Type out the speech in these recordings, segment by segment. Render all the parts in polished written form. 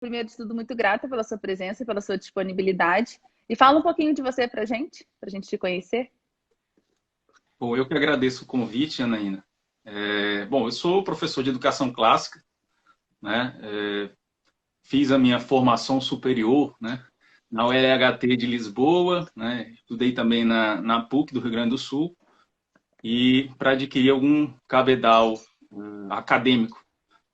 primeiro de tudo, muito grata pela sua presença, pela sua disponibilidade. E fala um pouquinho de você para a gente te conhecer. Bom, eu que agradeço o convite, Anaína. Bom, eu sou professor de educação clássica, né? Fiz a minha formação superior, né? Na ULHT de Lisboa, né? Estudei também na PUC do Rio Grande do Sul e para adquirir algum cabedal acadêmico.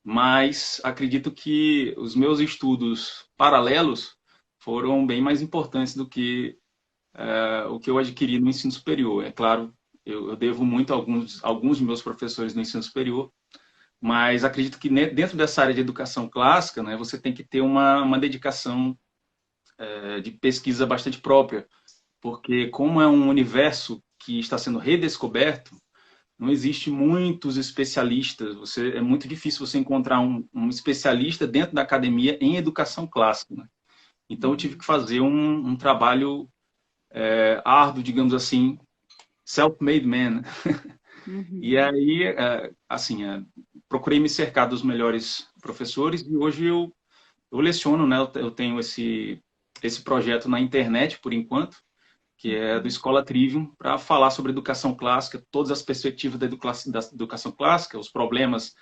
Mas acredito que os meus estudos paralelos foram bem mais importantes do que o que eu adquiri no ensino superior. É claro, eu devo muito a alguns de meus professores no ensino superior, mas acredito que dentro dessa área de educação clássica, né, você tem que ter uma dedicação de pesquisa bastante própria, porque como é um universo que está sendo redescoberto, não existe muitos especialistas. É muito difícil você encontrar um especialista dentro da academia em educação clássica, né? Então eu tive que fazer um trabalho árduo, digamos assim, self-made man. E Uhum. aí, assim, procurei me cercar dos melhores professores e hoje eu leciono, né? Eu tenho esse projeto na internet, por enquanto, que é do Escola Trivium, para falar sobre educação clássica, todas as perspectivas da educação clássica, os problemas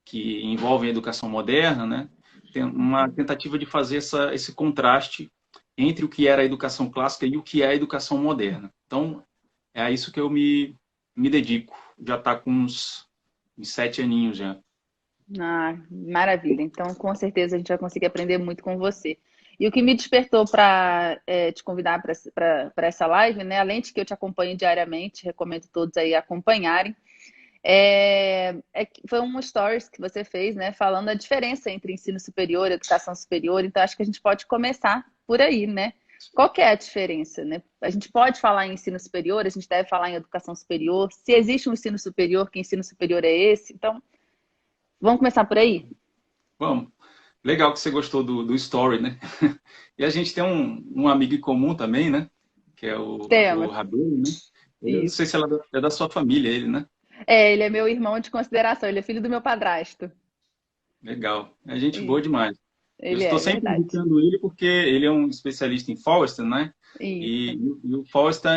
que envolvem a educação moderna, né? Tem uma tentativa de fazer esse contraste entre o que era a educação clássica e o que é a educação moderna. Então, é a isso que eu me dedico. Já está com uns 7 aninhos já. Ah, maravilha. Então, com certeza, a gente vai conseguir aprender muito com você. E o que me despertou para te convidar para essa live, né? Além de que eu te acompanho diariamente, recomendo todos aí acompanharem. Foi um stories que você fez, né? Falando a diferença entre ensino superior e educação superior. Então, acho que a gente pode começar por aí, né? Qual que é a diferença, né? A gente pode falar em ensino superior, a gente deve falar em educação superior. Se existe um ensino superior, que ensino superior é esse? Então, vamos começar por aí? Vamos. Legal que você gostou do story, né? E a gente tem um amigo em comum também, né? Que é o Temos. Rabelo, né? Eu não sei Isso. se ela é da sua família, ele, né? Ele é meu irmão de consideração, ele é filho do meu padrasto. Legal. É gente boa Isso. demais. Eu Ele estou é sempre verdade. indicando ele porque ele é um especialista em Forrestal, né? Isso. E o Forrestal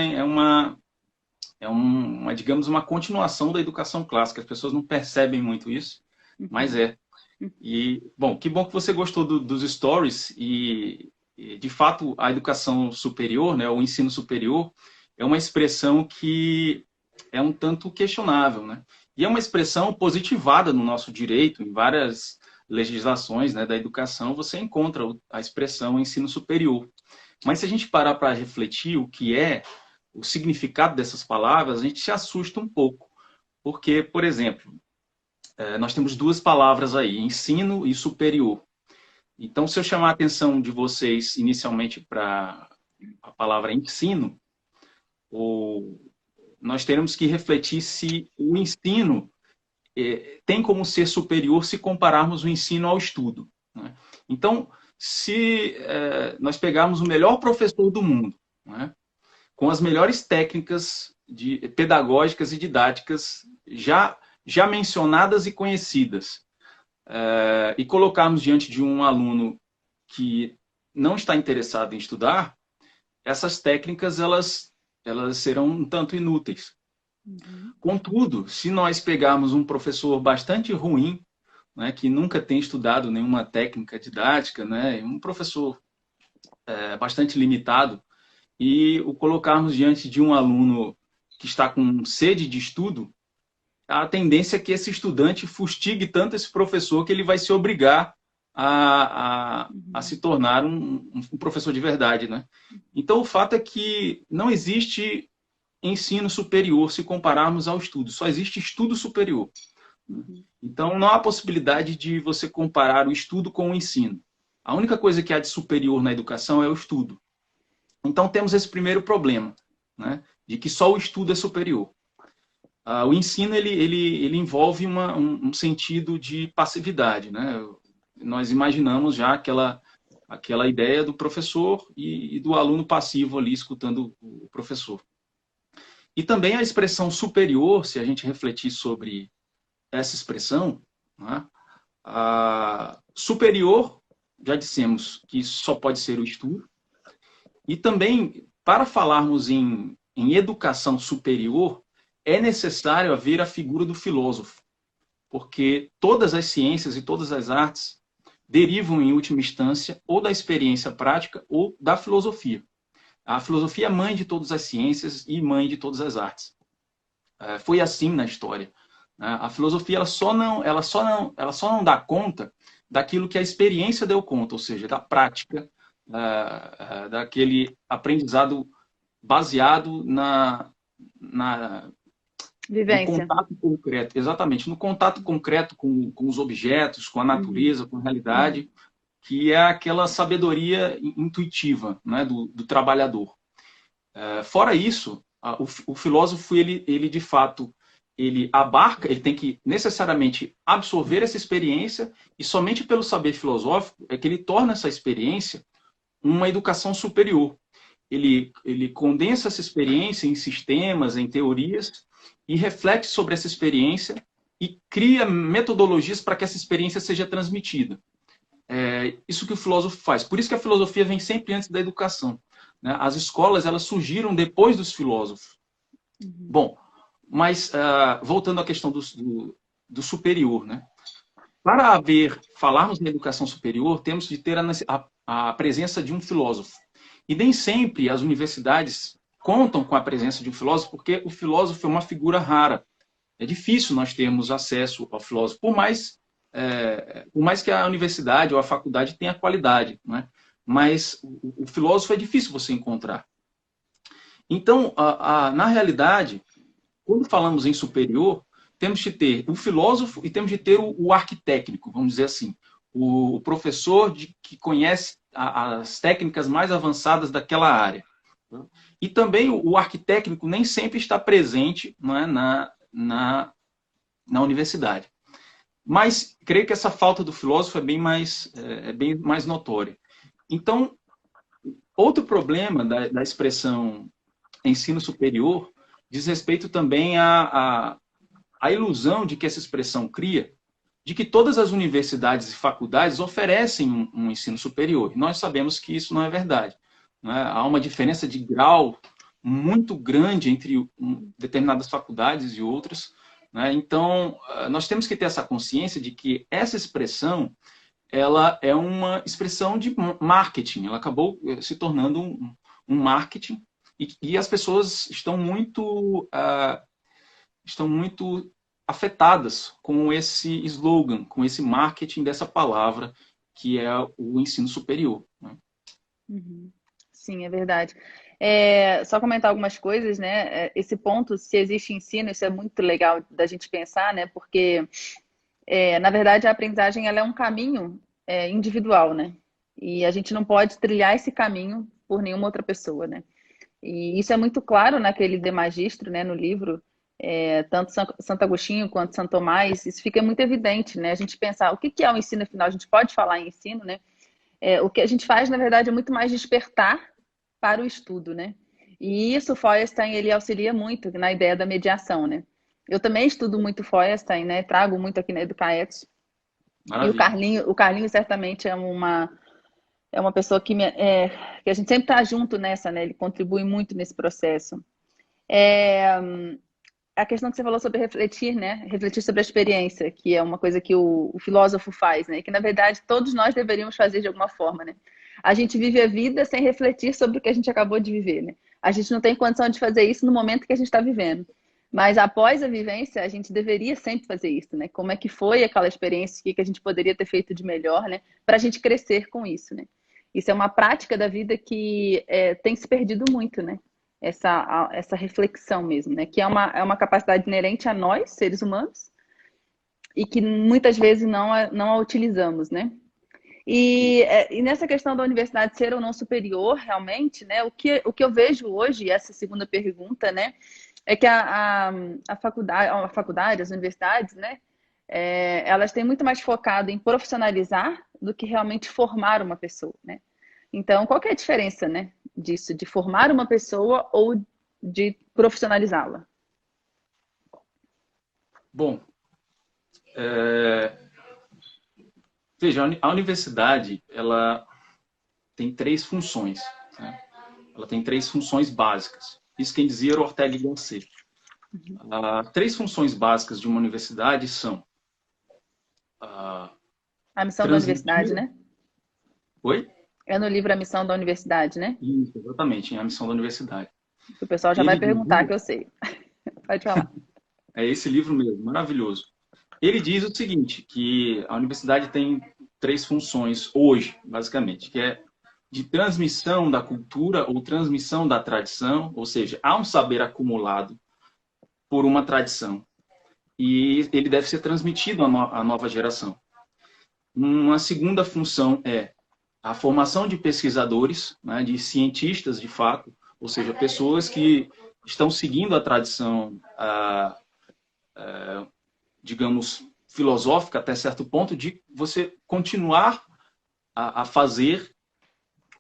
digamos, uma continuação da educação clássica. As pessoas não percebem muito isso, mas Uhum. é. E, bom, que bom que você gostou dos stories e, de fato, a educação superior, né, o ensino superior, é uma expressão que é um tanto questionável, né? E é uma expressão positivada no nosso direito, em várias legislações, né, da educação, você encontra a expressão ensino superior. Mas se a gente parar para refletir o que é o significado dessas palavras, a gente se assusta um pouco. Porque, por exemplo, nós temos duas palavras aí, ensino e superior. Então, se eu chamar a atenção de vocês inicialmente para a palavra ensino, ou nós teremos que refletir se o ensino tem como ser superior se compararmos o ensino ao estudo, né? Então, se nós pegarmos o melhor professor do mundo, né, com as melhores técnicas pedagógicas e didáticas já mencionadas e conhecidas, e colocarmos diante de um aluno que não está interessado em estudar, essas técnicas elas serão um tanto inúteis. Uhum. Contudo, se nós pegarmos um professor bastante ruim, né, que nunca tem estudado nenhuma técnica didática, né, um professor bastante limitado, e o colocarmos diante de um aluno que está com sede de estudo, a tendência é que esse estudante fustigue tanto esse professor que ele vai se obrigar a Uhum. se tornar um professor de verdade, né? Então, o fato é que não existe ensino superior se compararmos ao estudo, só existe estudo superior. Uhum. Então, não há possibilidade de você comparar o estudo com o ensino. A única coisa que há de superior na educação é o estudo. Então, temos esse primeiro problema, né? De que só o estudo é superior. O ensino ele envolve um sentido de passividade, né? Nós imaginamos já aquela ideia do professor e do aluno passivo ali escutando o professor. E também a expressão superior, se a gente refletir sobre essa expressão, né? Superior já dissemos que só pode ser o estudo. E também, para falarmos em educação superior, é necessário haver a figura do filósofo, porque todas as ciências e todas as artes derivam, em última instância, ou da experiência prática ou da filosofia. A filosofia é mãe de todas as ciências e mãe de todas as artes. Foi assim na história. A filosofia ela só não dá conta daquilo que a experiência deu conta, ou seja, da prática, daquele aprendizado baseado no Vivência. contato concreto, exatamente, no contato concreto com os objetos, com a Uhum. natureza, com a realidade, que é aquela sabedoria intuitiva, né, do trabalhador. Fora isso, o filósofo, ele de fato, ele abarca, ele tem que necessariamente absorver essa experiência e somente pelo saber filosófico é que ele torna essa experiência uma educação superior. Ele condensa essa experiência em sistemas, em teorias, e reflete sobre essa experiência e cria metodologias para que essa experiência seja transmitida. É isso que o filósofo faz. Por isso que a filosofia vem sempre antes da educação. Né? As escolas, elas surgiram depois dos filósofos. Bom, mas voltando à questão do superior, né? Para falarmos na educação superior, temos de ter a presença de um filósofo. E nem sempre as universidades contam com a presença de um filósofo, porque o filósofo é uma figura rara. É difícil nós termos acesso ao filósofo, por mais que a universidade ou a faculdade tenha qualidade, né? Mas o filósofo é difícil você encontrar. Então, na realidade, quando falamos em superior, temos de ter o filósofo e temos de ter o arquitécnico, vamos dizer assim, o professor que conhece as técnicas mais avançadas daquela área. E também o arquitécnico nem sempre está presente, não é, na universidade. Mas creio que essa falta do filósofo é bem mais notória. Então, outro problema da expressão ensino superior diz respeito também à ilusão de que essa expressão cria, de que todas as universidades e faculdades oferecem um ensino superior. E nós sabemos que isso não é verdade. Não é? Há uma diferença de grau muito grande entre determinadas faculdades e outras. Né? Então, nós temos que ter essa consciência de que essa expressão ela é uma expressão de marketing. Ela acabou se tornando um marketing e as pessoas estão muito afetadas com esse slogan, com esse marketing dessa palavra que é o ensino superior. Né? Uhum. Sim, é verdade. Só comentar algumas coisas, né? Esse ponto, se existe ensino, isso é muito legal da gente pensar, né? Porque, na verdade, a aprendizagem ela é um caminho individual, né? E a gente não pode trilhar esse caminho por nenhuma outra pessoa, né? E isso é muito claro naquele De Magistro, né? No livro, tanto Santo Agostinho quanto Santo Tomás, isso fica muito evidente, né? A gente pensar o que é o ensino afinal, a gente pode falar em ensino, né? O que a gente faz, na verdade, é muito mais despertar para o estudo, né? E isso o Feuerstein, ele auxilia muito na ideia da mediação, né? Eu também estudo muito Feuerstein, né? Trago muito aqui na Educaex. E Maravilha. O Carlinho certamente é uma pessoa que a gente sempre está junto nessa, né? Ele contribui muito nesse processo. A questão que você falou sobre refletir, né? Refletir sobre a experiência, que é uma coisa que o filósofo faz, né? Que na verdade todos nós deveríamos fazer de alguma forma, né? A gente vive a vida sem refletir sobre o que a gente acabou de viver, né? A gente não tem condição de fazer isso no momento que a gente está vivendo. Mas após a vivência, a gente deveria sempre fazer isso, né? Como é que foi aquela experiência, o que a gente poderia ter feito de melhor, né? Para a gente crescer com isso, né? Isso é uma prática da vida que tem se perdido muito, né? Essa reflexão mesmo, né? Que é uma capacidade inerente a nós, seres humanos, e que muitas vezes não a utilizamos, né? E nessa questão da universidade ser ou não superior, realmente, né? O que eu vejo hoje, essa segunda pergunta, né? É que a faculdade, as universidades, né? Elas têm muito mais focado em profissionalizar do que realmente formar uma pessoa, né? Então, qual que é a diferença, né, disso, de formar uma pessoa ou de profissionalizá-la? Bom, é, Veja, a universidade, ela tem três funções, né? Ela tem três funções básicas. Isso quem dizia era Ortega y Gasset. Três funções básicas de uma universidade são A missão da universidade, transmitir... né? Oi? É no livro A Missão da Universidade, né? Isso, exatamente, é a missão da universidade. O pessoal já vai Ele perguntar, dizia, que eu sei. Pode falar. é esse livro mesmo, maravilhoso. Ele diz o seguinte, que a universidade tem três funções hoje, basicamente, que é de transmissão da cultura ou transmissão da tradição, ou seja, há um saber acumulado por uma tradição e ele deve ser transmitido à nova geração. Uma segunda função é a formação de pesquisadores, né, de cientistas de fato, ou seja, pessoas que estão seguindo a tradição, digamos, filosófica até certo ponto, de você continuar a fazer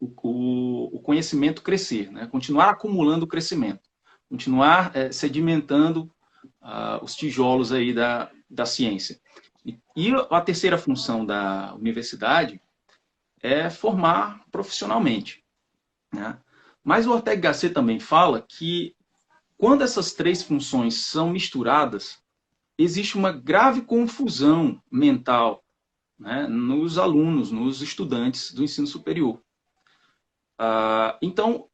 o conhecimento crescer, né? Continuar acumulando crescimento, continuar sedimentando os tijolos aí da ciência. E a terceira função da universidade é formar profissionalmente, né? Mas o Ortega y Gasset também fala que quando essas três funções são misturadas, existe uma grave confusão mental, né, nos alunos, nos estudantes do ensino superior. Então,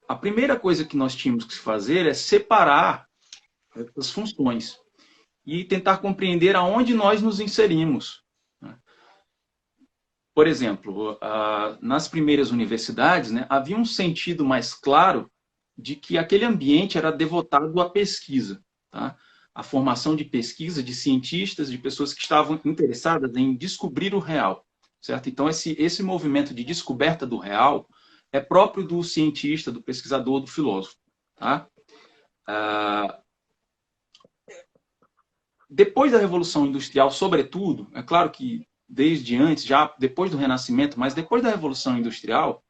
a primeira coisa que nós tínhamos que fazer é separar essas funções e tentar compreender aonde nós nos inserimos. Por exemplo, nas primeiras universidades, né, havia um sentido mais claro de que aquele ambiente era devotado à pesquisa, tá? A formação de pesquisa, de cientistas, de pessoas que estavam interessadas em descobrir o real, certo? Então, esse movimento de descoberta do real é próprio do cientista, do pesquisador, do filósofo, tá? Depois da Revolução Industrial, sobretudo, é claro que desde antes, já depois do Renascimento, mas depois da Revolução Industrial,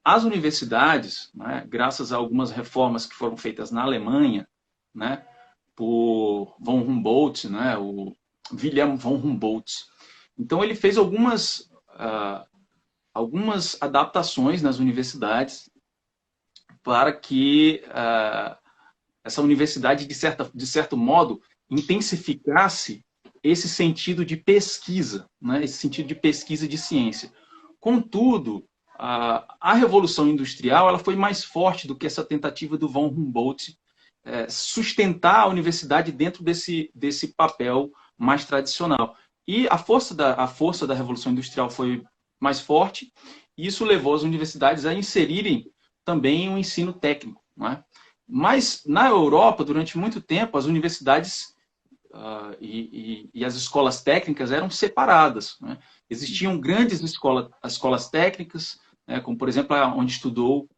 as universidades, né, graças a algumas reformas que foram feitas na Alemanha, né, por von Humboldt, né, o Wilhelm von Humboldt. Então, ele fez algumas adaptações nas universidades para que essa universidade, de certo modo, intensificasse esse sentido de pesquisa, né, esse sentido de pesquisa de ciência. Contudo, a Revolução Industrial ela foi mais forte do que essa tentativa do von Humboldt sustentar a universidade dentro desse papel mais tradicional. E a força da Revolução Industrial foi mais forte, e isso levou as universidades a inserirem também um ensino técnico, não é? Mas, na Europa, durante muito tempo, as universidades e as escolas técnicas eram separadas, né? Existiam grandes escolas técnicas, né, como, por exemplo, onde estudou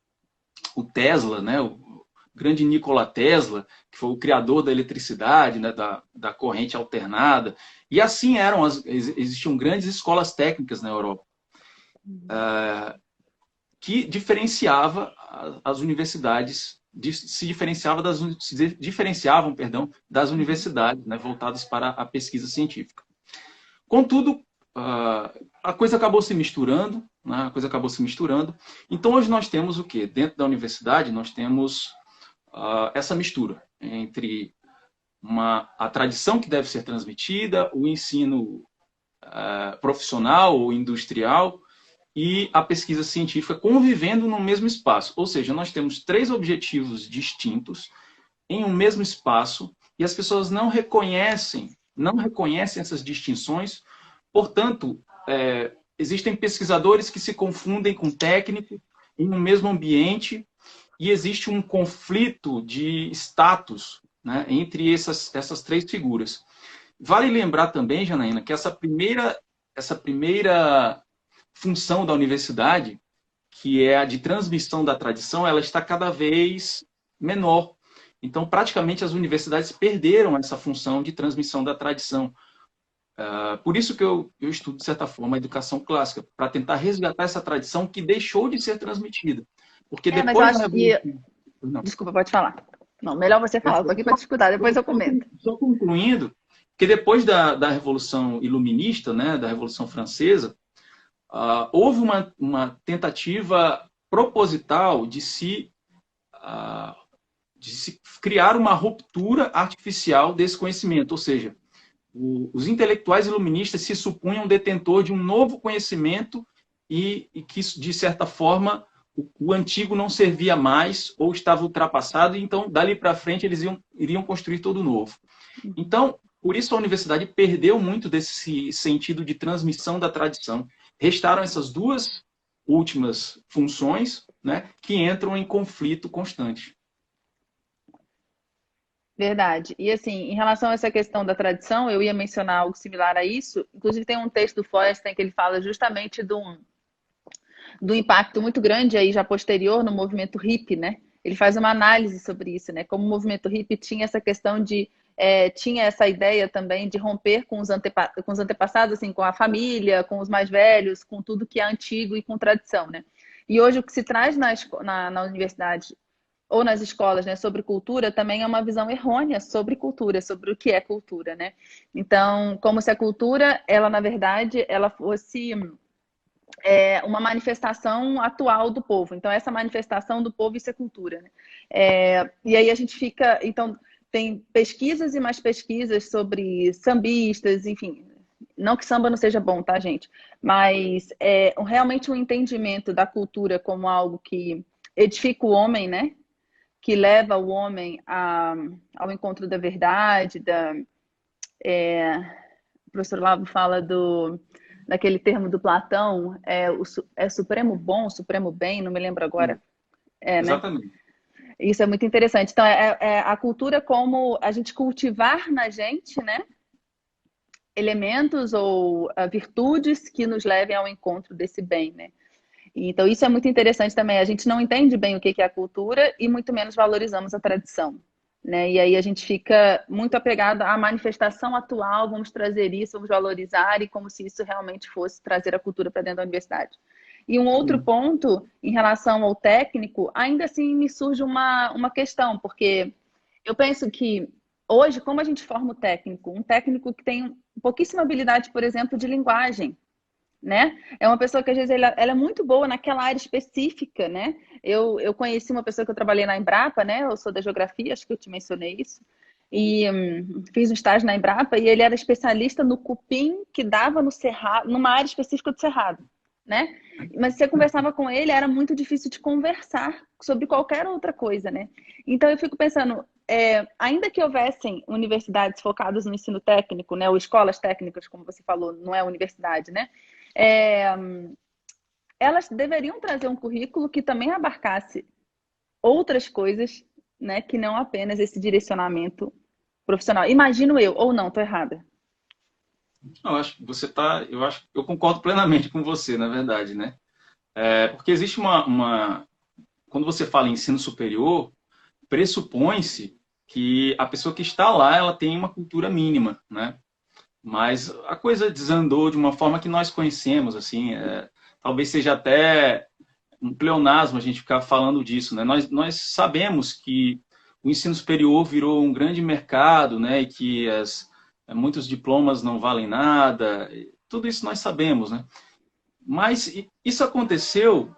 o Tesla, né, o grande Nikola Tesla, que foi o criador da eletricidade, né, da corrente alternada. E assim existiam grandes escolas técnicas na Europa, que diferenciava as universidades, se diferenciavam, das universidades, né, voltadas para a pesquisa científica. Contudo, a coisa acabou se misturando, né, Então, hoje nós temos o quê? Dentro da universidade, nós temos essa mistura entre a tradição que deve ser transmitida, o ensino profissional ou industrial, e a pesquisa científica convivendo no mesmo espaço. Ou seja, nós temos três objetivos distintos em um mesmo espaço e as pessoas não reconhecem essas distinções. Portanto, existem pesquisadores que se confundem com técnicos em um mesmo ambiente e existe um conflito de status, né, entre essas três figuras. Vale lembrar também, Janaína, que essa primeira função da universidade, que é a de transmissão da tradição, ela está cada vez menor. Então, praticamente, as universidades perderam essa função de transmissão da tradição. Por isso que eu estudo, de certa forma, a educação clássica, para tentar resgatar essa tradição que deixou de ser transmitida. Porque Mas eu depois acho que... Desculpa, pode falar. Não, melhor você falar, estou aqui para te escutar, depois eu comento. Só concluindo, Porque depois da Revolução Iluminista, né, da Revolução Francesa, houve uma tentativa proposital de se criar uma ruptura artificial desse conhecimento, ou seja, os intelectuais iluministas se supunham detentor de um novo conhecimento e que, de certa forma, o antigo não servia mais ou estava ultrapassado, e então, dali para frente, eles iriam construir todo novo. Então, por isso a universidade perdeu muito desse sentido de transmissão da tradição. Restaram essas duas últimas funções, né, que entram em conflito constante. Verdade. E assim, em relação a essa questão da tradição, eu ia mencionar algo similar a isso. Inclusive, tem um texto do Feuerstein que ele fala justamente do impacto muito grande aí já posterior no movimento hippie, né? Ele faz uma análise sobre isso, né? Como o movimento hippie tinha essa questão de tinha essa ideia também de romper com os antepassados, assim, com a família, com os mais velhos, com tudo que é antigo e com tradição, né? E hoje o que se traz na universidade ou nas escolas, né, sobre cultura, também é uma visão errônea sobre cultura, sobre o que é cultura, né? Então, como se a cultura, ela na verdade, ela fosse uma manifestação atual do povo. Então, essa manifestação do povo, isso é cultura, né? E aí a gente fica, então, tem pesquisas e mais pesquisas sobre sambistas, enfim, não que samba não seja bom, tá, gente? Mas realmente um entendimento da cultura como algo que edifica o homem, né? Que leva o homem ao encontro da verdade. O professor Lavo fala daquele termo do Platão, supremo bom, supremo bem, não me lembro agora. Né? Exatamente. Isso é muito interessante. Então, a cultura como a gente cultivar na gente, né? Elementos ou virtudes que nos levem ao encontro desse bem, né? Então, isso é muito interessante também. A gente não entende bem o que é a cultura e muito menos valorizamos a tradição, né? E aí a gente fica muito apegado à manifestação atual, vamos trazer isso, vamos valorizar, e como se isso realmente fosse trazer a cultura para dentro da universidade. E um outro ponto, em relação ao técnico, ainda assim me surge uma questão, porque eu penso que hoje, como a gente forma o técnico, um técnico que tem pouquíssima habilidade, por exemplo, de linguagem, né? É uma pessoa que às vezes ela é muito boa naquela área específica, né? Eu conheci uma pessoa que eu trabalhei na Embrapa, né? Eu sou da geografia, acho que eu te mencionei isso. E fiz um estágio na Embrapa e ele era especialista no cupim que dava no cerrado, numa área específica do cerrado, né? Mas se você conversava com ele, era muito difícil de conversar sobre qualquer outra coisa, né? Então eu fico pensando, ainda que houvessem universidades focadas no ensino técnico, né? Ou escolas técnicas, como você falou, não é universidade, né? Elas deveriam trazer um currículo que também abarcasse outras coisas, né, que não apenas esse direcionamento profissional. Imagino eu, ou não, estou errada. Não, eu concordo plenamente com você, na verdade, né? Porque existe quando você fala em ensino superior, pressupõe-se que a pessoa que está lá, ela tem uma cultura mínima, né? Mas a coisa desandou de uma forma que nós conhecemos, assim, talvez seja até um pleonasmo a gente ficar falando disso, né? Nós sabemos que o ensino superior virou um grande mercado, né? E que muitos diplomas não valem nada, tudo isso nós sabemos, né? Mas isso aconteceu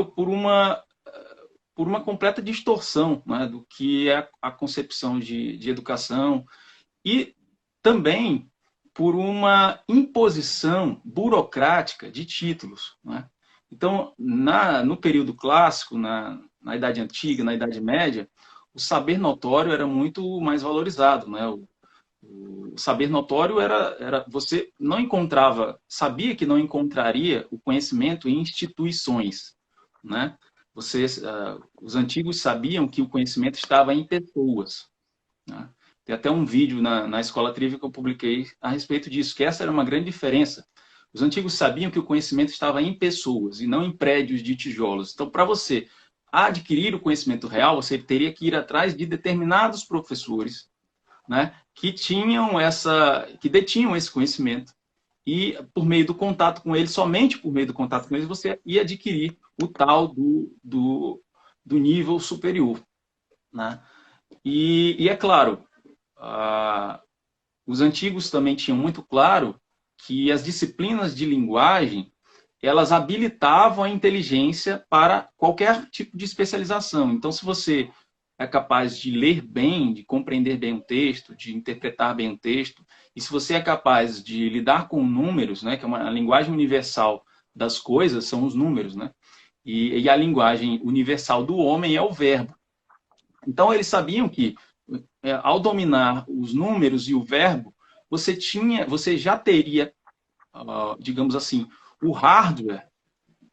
por uma completa distorção, né, do que é a concepção de educação e também por uma imposição burocrática de títulos, né? Então, no período clássico, na Idade Antiga, na Idade Média, o saber notório era muito mais valorizado, né? O saber notório era você não sabia que não encontraria o conhecimento em instituições, né? Os antigos sabiam que o conhecimento estava em pessoas, né? Tem até um vídeo na Escola Trivia que eu publiquei a respeito disso, que essa era uma grande diferença. Os antigos sabiam que o conhecimento estava em pessoas e não em prédios de tijolos. Então, para você adquirir o conhecimento real, você teria que ir atrás de determinados professores, né, que detinham esse conhecimento, e por meio do contato com eles, somente por meio do contato com eles, você ia adquirir o tal do nível superior, né? E é claro, os antigos também tinham muito claro que as disciplinas de linguagem, elas habilitavam a inteligência para qualquer tipo de especialização. Então, se você é capaz de ler bem, de compreender bem um texto, de interpretar bem um texto, e se você é capaz de lidar com números, né, que é uma linguagem universal das coisas, são os números, né? E a linguagem universal do homem é o verbo. Então, eles sabiam que, ao dominar os números e o verbo, você já teria, digamos assim, o hardware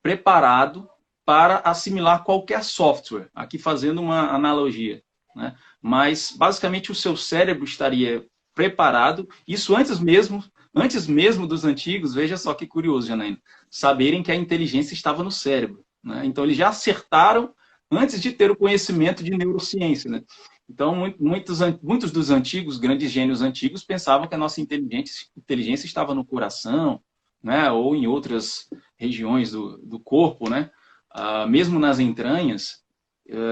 preparado para assimilar qualquer software. Aqui fazendo uma analogia, né? Mas, basicamente, o seu cérebro estaria preparado, isso antes mesmo dos antigos, veja só que curioso, Janaína, saberem que a inteligência estava no cérebro, né? Então, eles já acertaram antes de ter o conhecimento de neurociência, né? Então, muitos dos antigos, grandes gênios antigos, pensavam que a nossa inteligência estava no coração, né? Ou em outras regiões do corpo, né? Mesmo nas entranhas,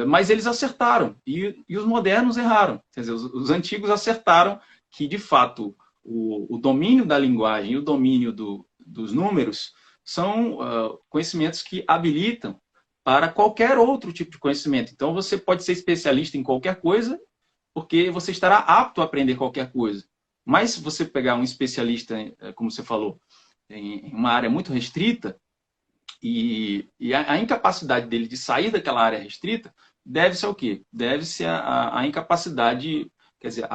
mas eles acertaram, e os modernos erraram. Quer dizer, os antigos acertaram que, de fato, o domínio da linguagem e o domínio dos números são conhecimentos que habilitam para qualquer outro tipo de conhecimento. Então, você pode ser especialista em qualquer coisa, porque você estará apto a aprender qualquer coisa. Mas se você pegar um especialista, como você falou, em uma área muito restrita, e a incapacidade dele de sair daquela área restrita deve-se ao quê? Deve-se à incapacidade, quer dizer,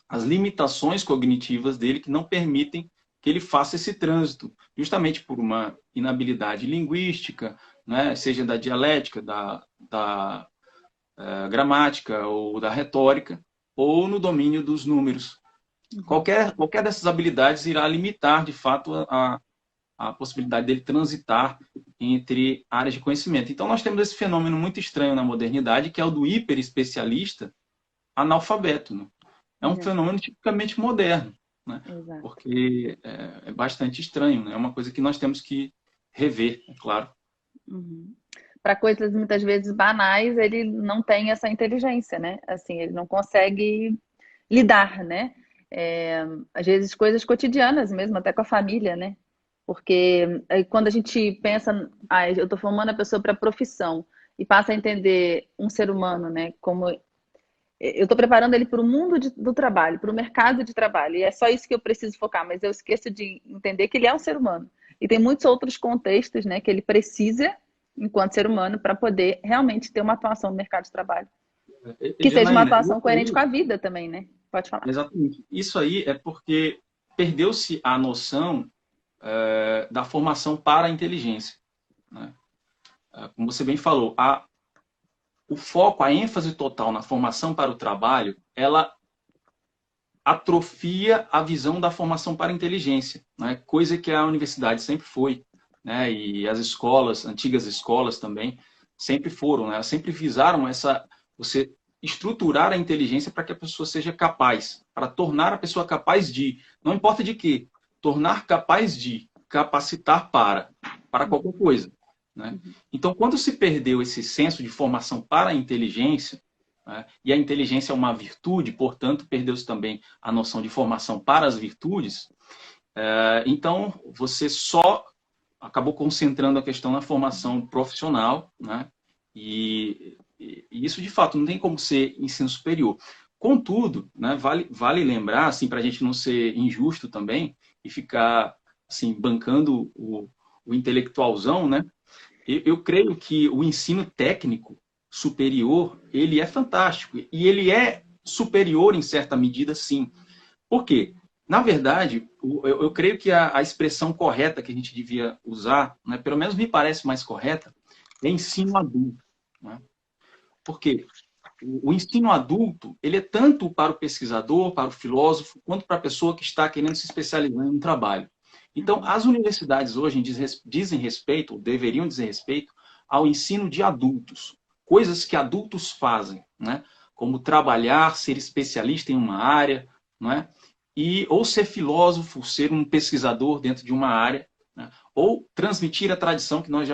as limitações cognitivas dele que não permitem que ele faça esse trânsito, justamente por uma inabilidade linguística, né, seja da dialética, da gramática ou da retórica, ou no domínio dos números. Qualquer dessas habilidades irá limitar, de fato, a possibilidade dele transitar entre áreas de conhecimento. Então, nós temos esse fenômeno muito estranho na modernidade, que é o do hiperespecialista analfabeto, né? É um fenômeno tipicamente moderno, né? Porque é bastante estranho, né? É uma coisa que nós temos que rever, é claro. Uhum. Para coisas muitas vezes banais, ele não tem essa inteligência, né? Assim, ele não consegue lidar, né? Às vezes coisas cotidianas mesmo, até com a família, né? Porque quando a gente pensa, eu estou formando a pessoa para a profissão e passa a entender um ser humano, né? Como eu estou preparando ele para o mundo do trabalho, para o mercado de trabalho, e é só isso que eu preciso focar, mas eu esqueço de entender que ele é um ser humano. E tem muitos outros contextos, né, que ele precisa, enquanto ser humano, para poder realmente ter uma atuação no mercado de trabalho. Que seja uma Janaína, atuação coerente com a vida também, né? Pode falar. Exatamente. Isso aí é porque perdeu-se a noção da formação para a inteligência, né? Como você bem falou, o foco, a ênfase total na formação para o trabalho, ela atrofia a visão da formação para a inteligência, né? Coisa que a universidade sempre foi, né? E as escolas, antigas escolas também, sempre foram, né? Elas sempre visaram você estruturar a inteligência para que a pessoa seja capaz, para tornar a pessoa capaz de, não importa de quê, tornar capaz de, capacitar para qualquer coisa, né? Então, quando se perdeu esse senso de formação para a inteligência, né, e a inteligência é uma virtude, portanto, perdeu-se também a noção de formação para as virtudes, então você só acabou concentrando a questão na formação profissional, né? E isso, de fato, não tem como ser ensino superior. Contudo, né, vale lembrar, assim, para a gente não ser injusto também e ficar assim, bancando o intelectualzão, né? Eu creio que o ensino técnico superior, ele é fantástico. E ele é superior em certa medida, sim. Por quê? Na verdade, eu creio que a expressão correta que a gente devia usar, né, pelo menos me parece mais correta, é ensino adulto, né? Por quê? O ensino adulto, ele é tanto para o pesquisador, para o filósofo, quanto para a pessoa que está querendo se especializar em um trabalho. Então, as universidades hoje dizem respeito, ou deveriam dizer respeito, ao ensino de adultos. Coisas que adultos fazem, né? Como trabalhar, ser especialista em uma área, não é? Ou ser filósofo, ser um pesquisador dentro de uma área, né? Ou transmitir a tradição, que nós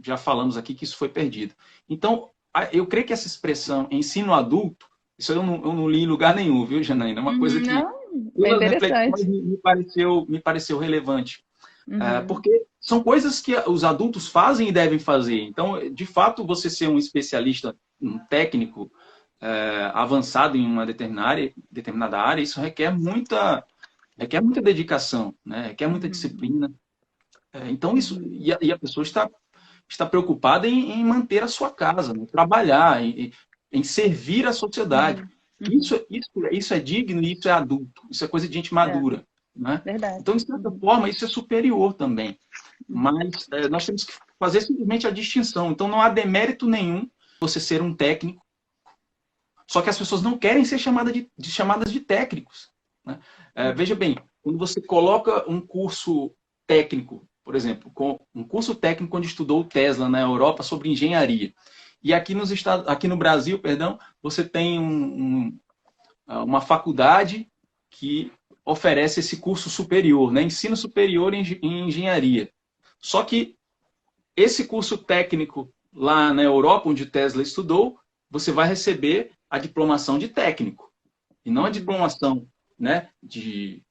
já falamos aqui que isso foi perdido. Então, eu creio que essa expressão ensino adulto Isso eu não li em lugar nenhum, viu, Janaína? É uma coisa que, Não, bem pelas reflexões, interessante. me pareceu relevante. Uhum, Porque são coisas que os adultos fazem e devem fazer. Então, de fato, você ser um especialista, um técnico avançado em uma determinada área, isso requer muita dedicação, né? Requer muita uhum, disciplina. Então, isso, uhum, e a pessoa está preocupada em manter a sua casa, em trabalhar, em servir a sociedade. uhum, uhum. Isso é digno e isso é adulto. Isso é coisa de gente É, madura, né? verdade. Então, de certa Uhum, forma, isso é superior também. uhum, Mas nós temos que fazer simplesmente a distinção. Então, não há demérito nenhum você ser um técnico, só que as pessoas não querem ser chamadas de técnicos, né? Veja uhum, bem, quando você coloca um curso técnico, por exemplo, com um curso técnico onde estudou o Tesla na Europa sobre engenharia, e aqui no Brasil, perdão, você tem uma faculdade que oferece esse curso superior, né? Ensino superior em engenharia. Só que esse curso técnico lá na Europa, onde Tesla estudou, você vai receber a diplomação de técnico e não a uhum, diplomação, né, de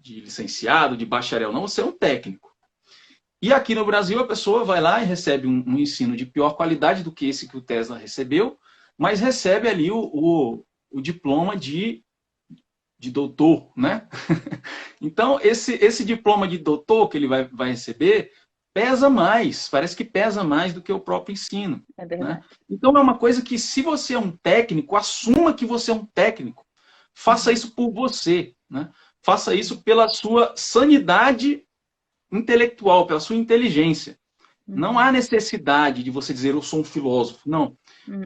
licenciado, de bacharel, não, você é um técnico. E aqui no Brasil a pessoa vai lá e recebe um ensino de pior qualidade do que esse que o Tesla recebeu, mas recebe ali o diploma de doutor, né? Então, esse diploma de doutor que ele vai receber pesa mais, parece que pesa mais do que o próprio ensino, é né? verdade. Então, é uma coisa que, se você é um técnico, assuma que você é um técnico. Faça Uhum, isso por você, né? Faça isso pela sua sanidade intelectual, pela sua inteligência. Não há uhum, necessidade de você dizer eu sou um filósofo. Não.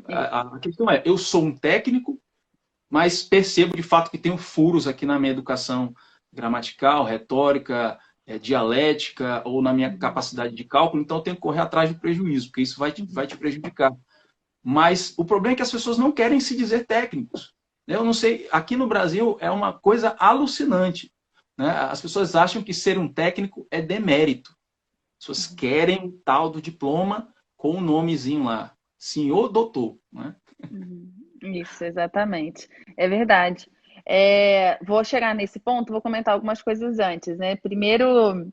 isso. A questão é, eu sou um técnico, mas percebo de fato que tenho furos aqui na minha educação gramatical, retórica, dialética ou na minha Uhum, capacidade de cálculo, então eu tenho que correr atrás de prejuízo, porque isso vai uhum, te prejudicar. Mas o problema é que as pessoas não querem se dizer técnicos. Eu não sei, aqui no Brasil é uma coisa alucinante, né? As pessoas acham que ser um técnico é demérito. As pessoas uhum, querem o tal do diploma com o nomezinho lá, senhor doutor, né? uhum. Isso, exatamente. É verdade. É, vou chegar nesse ponto, vou comentar algumas coisas antes, né? Primeiro,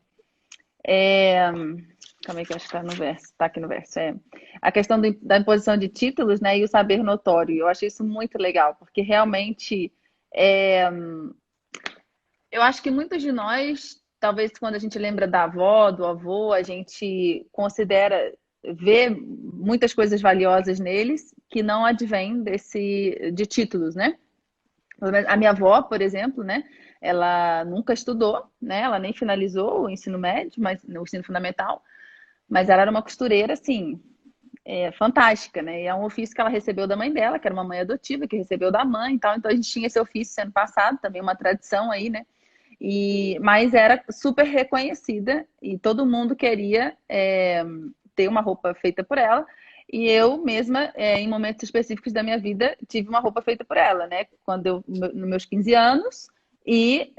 calma aí que eu acho que está no verso, está aqui no verso. A questão da imposição de títulos, né, e o saber notório. Eu achei isso muito legal, porque realmente é, eu acho que muitos de nós, talvez quando a gente lembra da avó, do avô, a gente considera, vê muitas coisas valiosas neles que não advêm de títulos, né? A minha avó, por exemplo, né? Ela nunca estudou, né? Ela nem finalizou o ensino médio, mas no ensino fundamental, mas ela era uma costureira, assim, fantástica, né? E é um ofício que ela recebeu da mãe dela, que era uma mãe adotiva, que recebeu da mãe e tal. Então a gente tinha esse ofício sendo passado, também uma tradição aí, né? Mas era super reconhecida e todo mundo queria ter uma roupa feita por ela. E eu mesma, em momentos específicos da minha vida, tive uma roupa feita por ela, né? Nos meus 15 anos e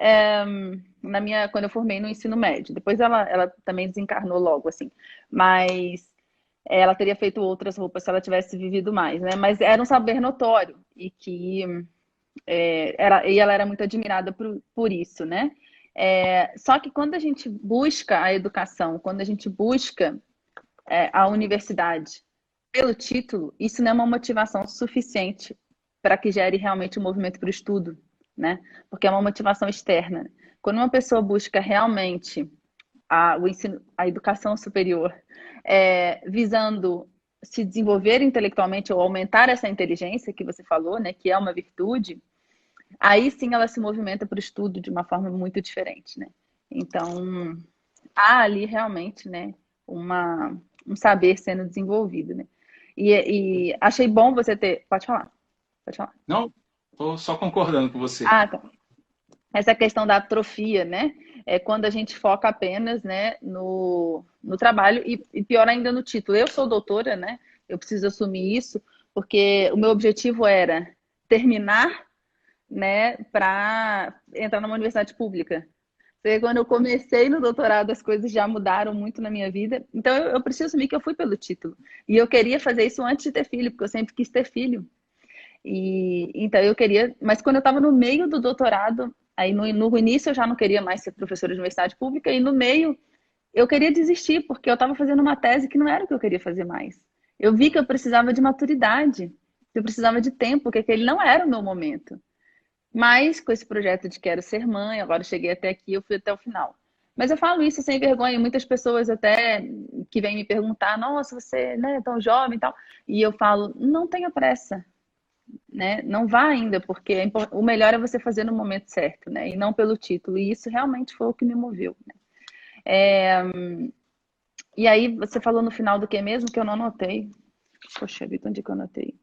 quando eu formei no ensino médio. Depois ela também desencarnou logo, assim. Mas ela teria feito outras roupas se ela tivesse vivido mais, né? Mas era um saber notório e que e ela era muito admirada por isso, né? Só que quando a gente busca a educação, quando a gente busca a universidade pelo título, isso não é uma motivação suficiente para que gere realmente um movimento para o estudo, né? Porque é uma motivação externa. Quando uma pessoa busca realmente o ensino, a educação superior, visando se desenvolver intelectualmente ou aumentar essa inteligência que você falou, né, que é uma virtude, aí sim ela se movimenta para o estudo de uma forma muito diferente, né? Então, há ali realmente, né, um saber sendo desenvolvido, né? E achei bom você ter. Pode falar, pode falar. Não, estou só concordando com você. Ah, tá. Essa questão da atrofia, né? É quando a gente foca apenas, né, no trabalho e pior ainda no título. Eu sou doutora, né? Eu preciso assumir isso, porque o meu objetivo era terminar, né, para entrar numa universidade pública. Porque quando eu comecei no doutorado, as coisas já mudaram muito na minha vida. Então, eu preciso assumir que eu fui pelo título. E eu queria fazer isso antes de ter filho, porque eu sempre quis ter filho. E então eu queria, mas quando eu estava no meio do doutorado, aí no início eu já não queria mais ser professora de universidade pública, e no meio eu queria desistir, porque eu estava fazendo uma tese que não era o que eu queria fazer mais. Eu vi que eu precisava de maturidade, que eu precisava de tempo, que aquele não era o meu momento. Mas com esse projeto de quero ser mãe, agora eu cheguei até aqui, eu fui até o final. Mas eu falo isso sem vergonha, muitas pessoas até que vêm me perguntar, nossa, você né, é tão jovem e tal. E eu falo, não tenha pressa, né? Não vá ainda, porque o melhor é você fazer no momento certo, né? E não pelo título. E isso realmente foi o que me moveu, né? É... E aí, você falou no final do que mesmo que eu não anotei? Poxa vida, onde que eu anotei?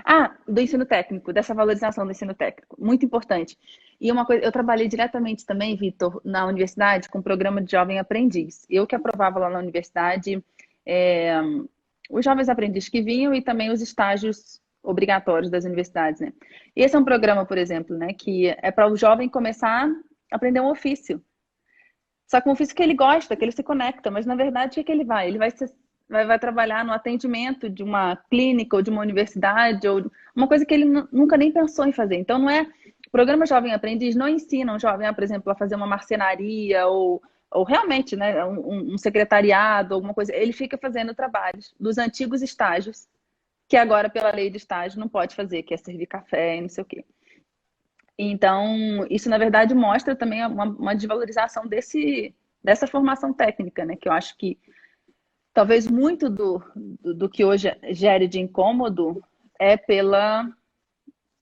Ah, do ensino técnico, dessa valorização do ensino técnico, muito importante. E uma coisa, eu trabalhei diretamente também, Vitor, na universidade com o programa de jovem aprendiz. Eu que aprovava lá na universidade é, os jovens aprendizes que vinham e também os estágios obrigatórios das universidades, né? Esse é um programa, por exemplo, né, que é para o jovem começar a aprender um ofício. Só que um ofício que ele gosta, que ele se conecta, mas na verdade o que é que ele vai? Ele vai trabalhar no atendimento de uma clínica ou de uma universidade, ou uma coisa que ele nunca nem pensou em fazer. Então, não é. O programa Jovem Aprendiz não ensina um jovem, por exemplo, a fazer uma marcenaria ou realmente né, um secretariado, alguma coisa. Ele fica fazendo trabalhos dos antigos estágios, que agora, pela lei de estágio, não pode fazer, que é servir café e não sei o quê. Então, isso, na verdade, mostra também uma desvalorização dessa formação técnica, né? Que eu acho que talvez muito do que hoje gere de incômodo é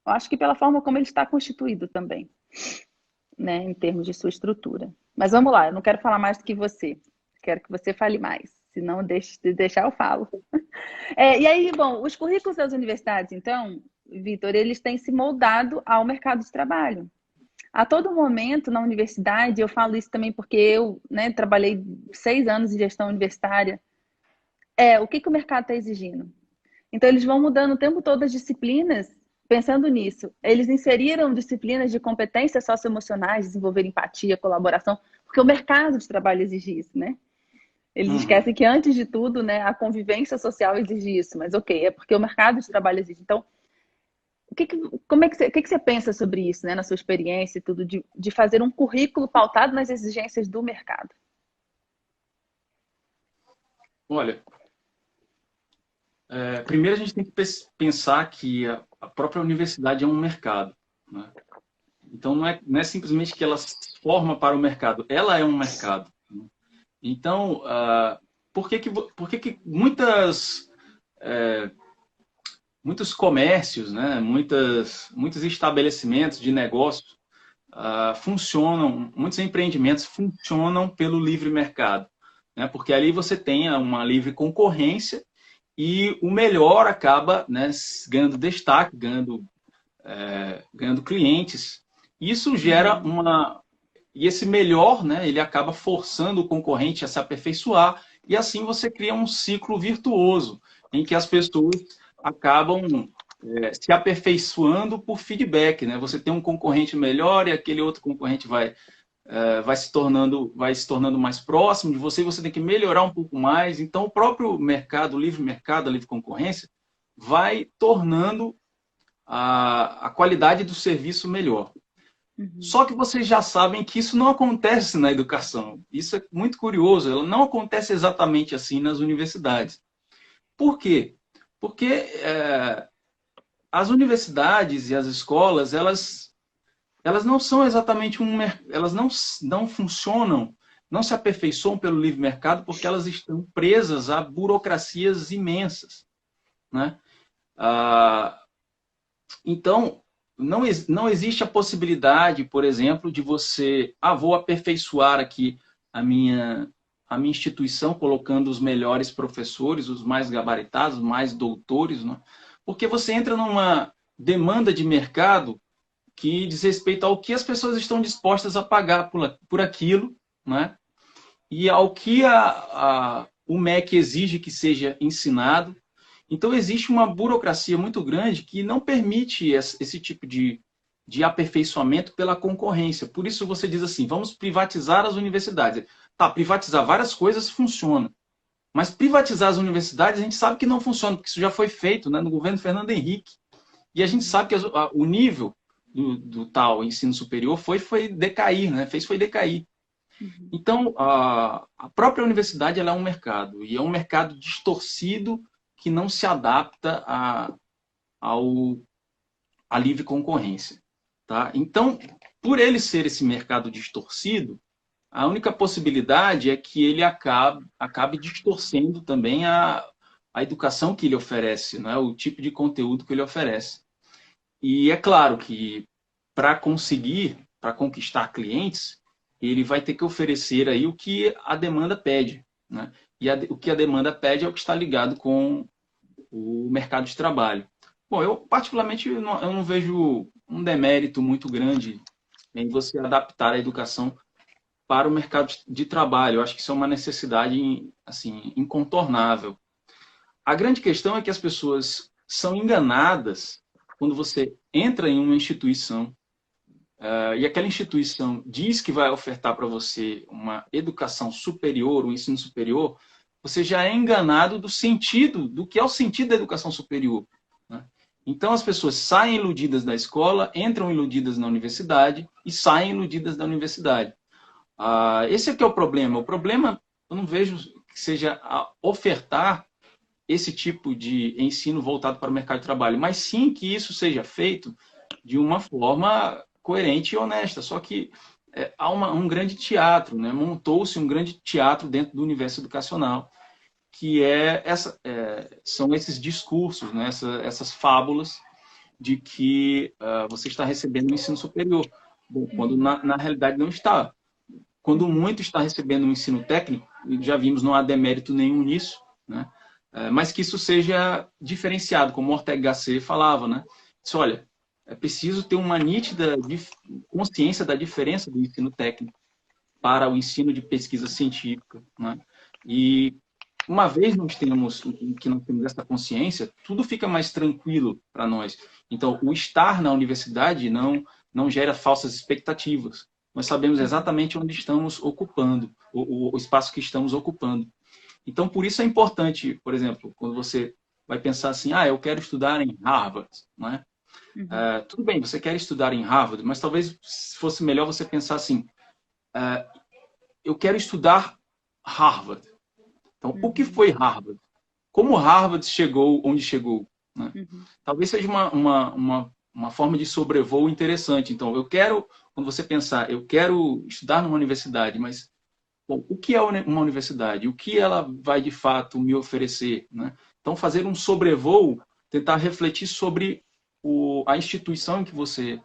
eu acho que pela forma como ele está constituído também, né, em termos de sua estrutura. Mas vamos lá, eu não quero falar mais do que você, quero que você fale mais, se não deixar eu falo. E aí, bom, os currículos das universidades, então, Vitor, eles têm se moldado ao mercado de trabalho. A todo momento na universidade, eu falo isso também porque eu né, trabalhei 6 anos em gestão universitária, o que o mercado está exigindo. Então, eles vão mudando o tempo todo as disciplinas, pensando nisso. Eles inseriram disciplinas de competências socioemocionais, desenvolver empatia, colaboração, porque o mercado de trabalho exige isso, né? Eles esquecem que, antes de tudo, né, a convivência social exige isso, mas ok, é porque o mercado de trabalho exige. Então, como é que você pensa sobre isso, né, na sua experiência e tudo, de fazer um currículo pautado nas exigências do mercado? Olha, primeiro a gente tem que pensar que a própria universidade é um mercado, né? Então não é simplesmente que ela se forma para o mercado, ela é um mercado, né? Então, por que muitos comércios, né, muitos estabelecimentos de negócio funcionam, muitos empreendimentos funcionam pelo livre mercado, né? Porque ali você tem uma livre concorrência e o melhor acaba né, ganhando destaque, ganhando clientes. Isso gera E esse melhor, né, ele acaba forçando o concorrente a se aperfeiçoar, e assim você cria um ciclo virtuoso, em que as pessoas acabam se aperfeiçoando por feedback, né? Você tem um concorrente melhor e aquele outro concorrente vai se tornando mais próximo de você, e você tem que melhorar um pouco mais. Então, o próprio mercado, o livre mercado, a livre concorrência, vai tornando a qualidade do serviço melhor. Só que vocês já sabem que isso não acontece na educação. Isso é muito curioso. Ela não acontece exatamente assim nas universidades. Por quê? Porque as universidades e as escolas, elas não são exatamente elas não funcionam, não se aperfeiçoam pelo livre mercado porque elas estão presas a burocracias imensas, né? Então, não existe a possibilidade, por exemplo, de você, vou aperfeiçoar aqui a minha instituição, colocando os melhores professores, os mais gabaritados, mais doutores, né? Porque você entra numa demanda de mercado que diz respeito ao que as pessoas estão dispostas a pagar por aquilo, né? E ao que o MEC exige que seja ensinado. Então, existe uma burocracia muito grande que não permite esse tipo de aperfeiçoamento pela concorrência. Por isso, você diz assim, vamos privatizar as universidades. Tá, privatizar várias coisas funciona. Mas privatizar as universidades, a gente sabe que não funciona, porque isso já foi feito, né, no governo Fernando Henrique. E a gente sabe que o nível do tal ensino superior foi decair, né? Foi decair. Então, a própria universidade ela é um mercado, e é um mercado distorcido que não se adapta à livre concorrência. Tá? Então, por ele ser esse mercado distorcido, a única possibilidade é que ele acabe distorcendo também a educação que ele oferece, né? O tipo de conteúdo que ele oferece. E é claro que para conquistar clientes, ele vai ter que oferecer aí o que a demanda pede, né? E o que a demanda pede é o que está ligado com o mercado de trabalho. Bom, eu particularmente eu não vejo um demérito muito grande em você adaptar a educação para o mercado de trabalho. Eu acho que isso é uma necessidade assim incontornável. A grande questão é que as pessoas são enganadas quando você entra em uma instituição e aquela instituição diz que vai ofertar para você uma educação superior, um ensino superior, você já é enganado do que é o sentido da educação superior. Né? Então as pessoas saem iludidas da escola, entram iludidas na universidade e saem iludidas da universidade. Esse é que é o problema. O problema, eu não vejo que seja ofertar esse tipo de ensino voltado para o mercado de trabalho, mas sim que isso seja feito de uma forma coerente e honesta. Só que há um grande teatro, né? Montou-se um grande teatro dentro do universo educacional, que são esses discursos, né? Essas fábulas de que você está recebendo um ensino superior, bom, quando na realidade não está. Quando muito está recebendo um ensino técnico, já vimos, não há demérito nenhum nisso, né? Mas que isso seja diferenciado, como Ortega Gasset falava, né? Diz, olha, é preciso ter uma nítida consciência da diferença do ensino técnico para o ensino de pesquisa científica, né? E uma vez que nós temos essa consciência, tudo fica mais tranquilo para nós. Então, o estar na universidade não gera falsas expectativas. Nós sabemos exatamente onde estamos ocupando, o espaço que estamos ocupando. Então, por isso é importante, por exemplo, quando você vai pensar assim, eu quero estudar em Harvard, né? Tudo bem, você quer estudar em Harvard, mas talvez fosse melhor você pensar assim, eu quero estudar Harvard. Então, o que foi Harvard? Como Harvard chegou onde chegou? Né? Talvez seja uma forma de sobrevoo interessante. Então, quando você pensar, eu quero estudar numa universidade, mas bom, o que é uma universidade? O que ela vai de fato me oferecer? Né? Então, fazer um sobrevoo, tentar refletir sobre a instituição em que você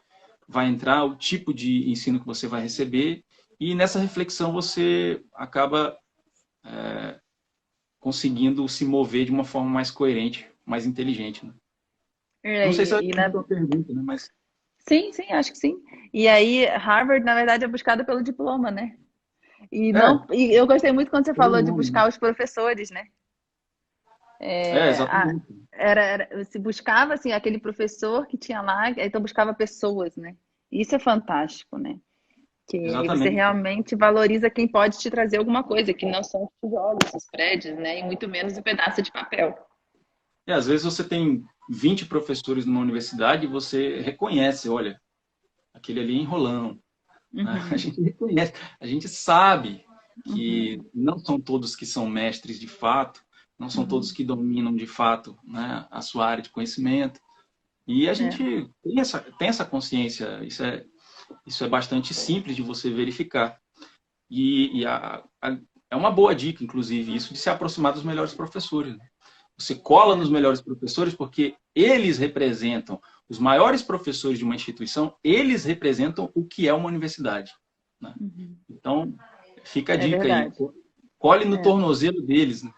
vai entrar, o tipo de ensino que você vai receber, e nessa reflexão você acaba conseguindo se mover de uma forma mais coerente, mais inteligente. Né? Não sei se é uma pergunta, né? Mas... Sim, acho que sim. E aí, Harvard, na verdade, é buscada pelo diploma, né? E eu gostei muito quando você falou de buscar os professores, né? Exatamente. Se buscava assim, aquele professor que tinha lá, então buscava pessoas, né? Isso é fantástico, né? Que aí você Exatamente. realmente valoriza quem pode te trazer alguma coisa, que não são os tijolos, os prédios, né? E muito menos um pedaço de papel. Às vezes você tem 20 professores numa universidade e você reconhece, olha, aquele ali é enrolão. A gente reconhece, a gente sabe que não são todos que são mestres de fato, não são todos que dominam de fato, né, a sua área de conhecimento. E a gente tem essa consciência, isso é bastante simples de você verificar. É uma boa dica, inclusive, isso de se aproximar dos melhores professores. Né? Você cola nos melhores professores porque eles representam, os maiores professores de uma instituição, eles representam o que é uma universidade. Né? Então, fica a dica aí. Cole no tornozelo deles. Né?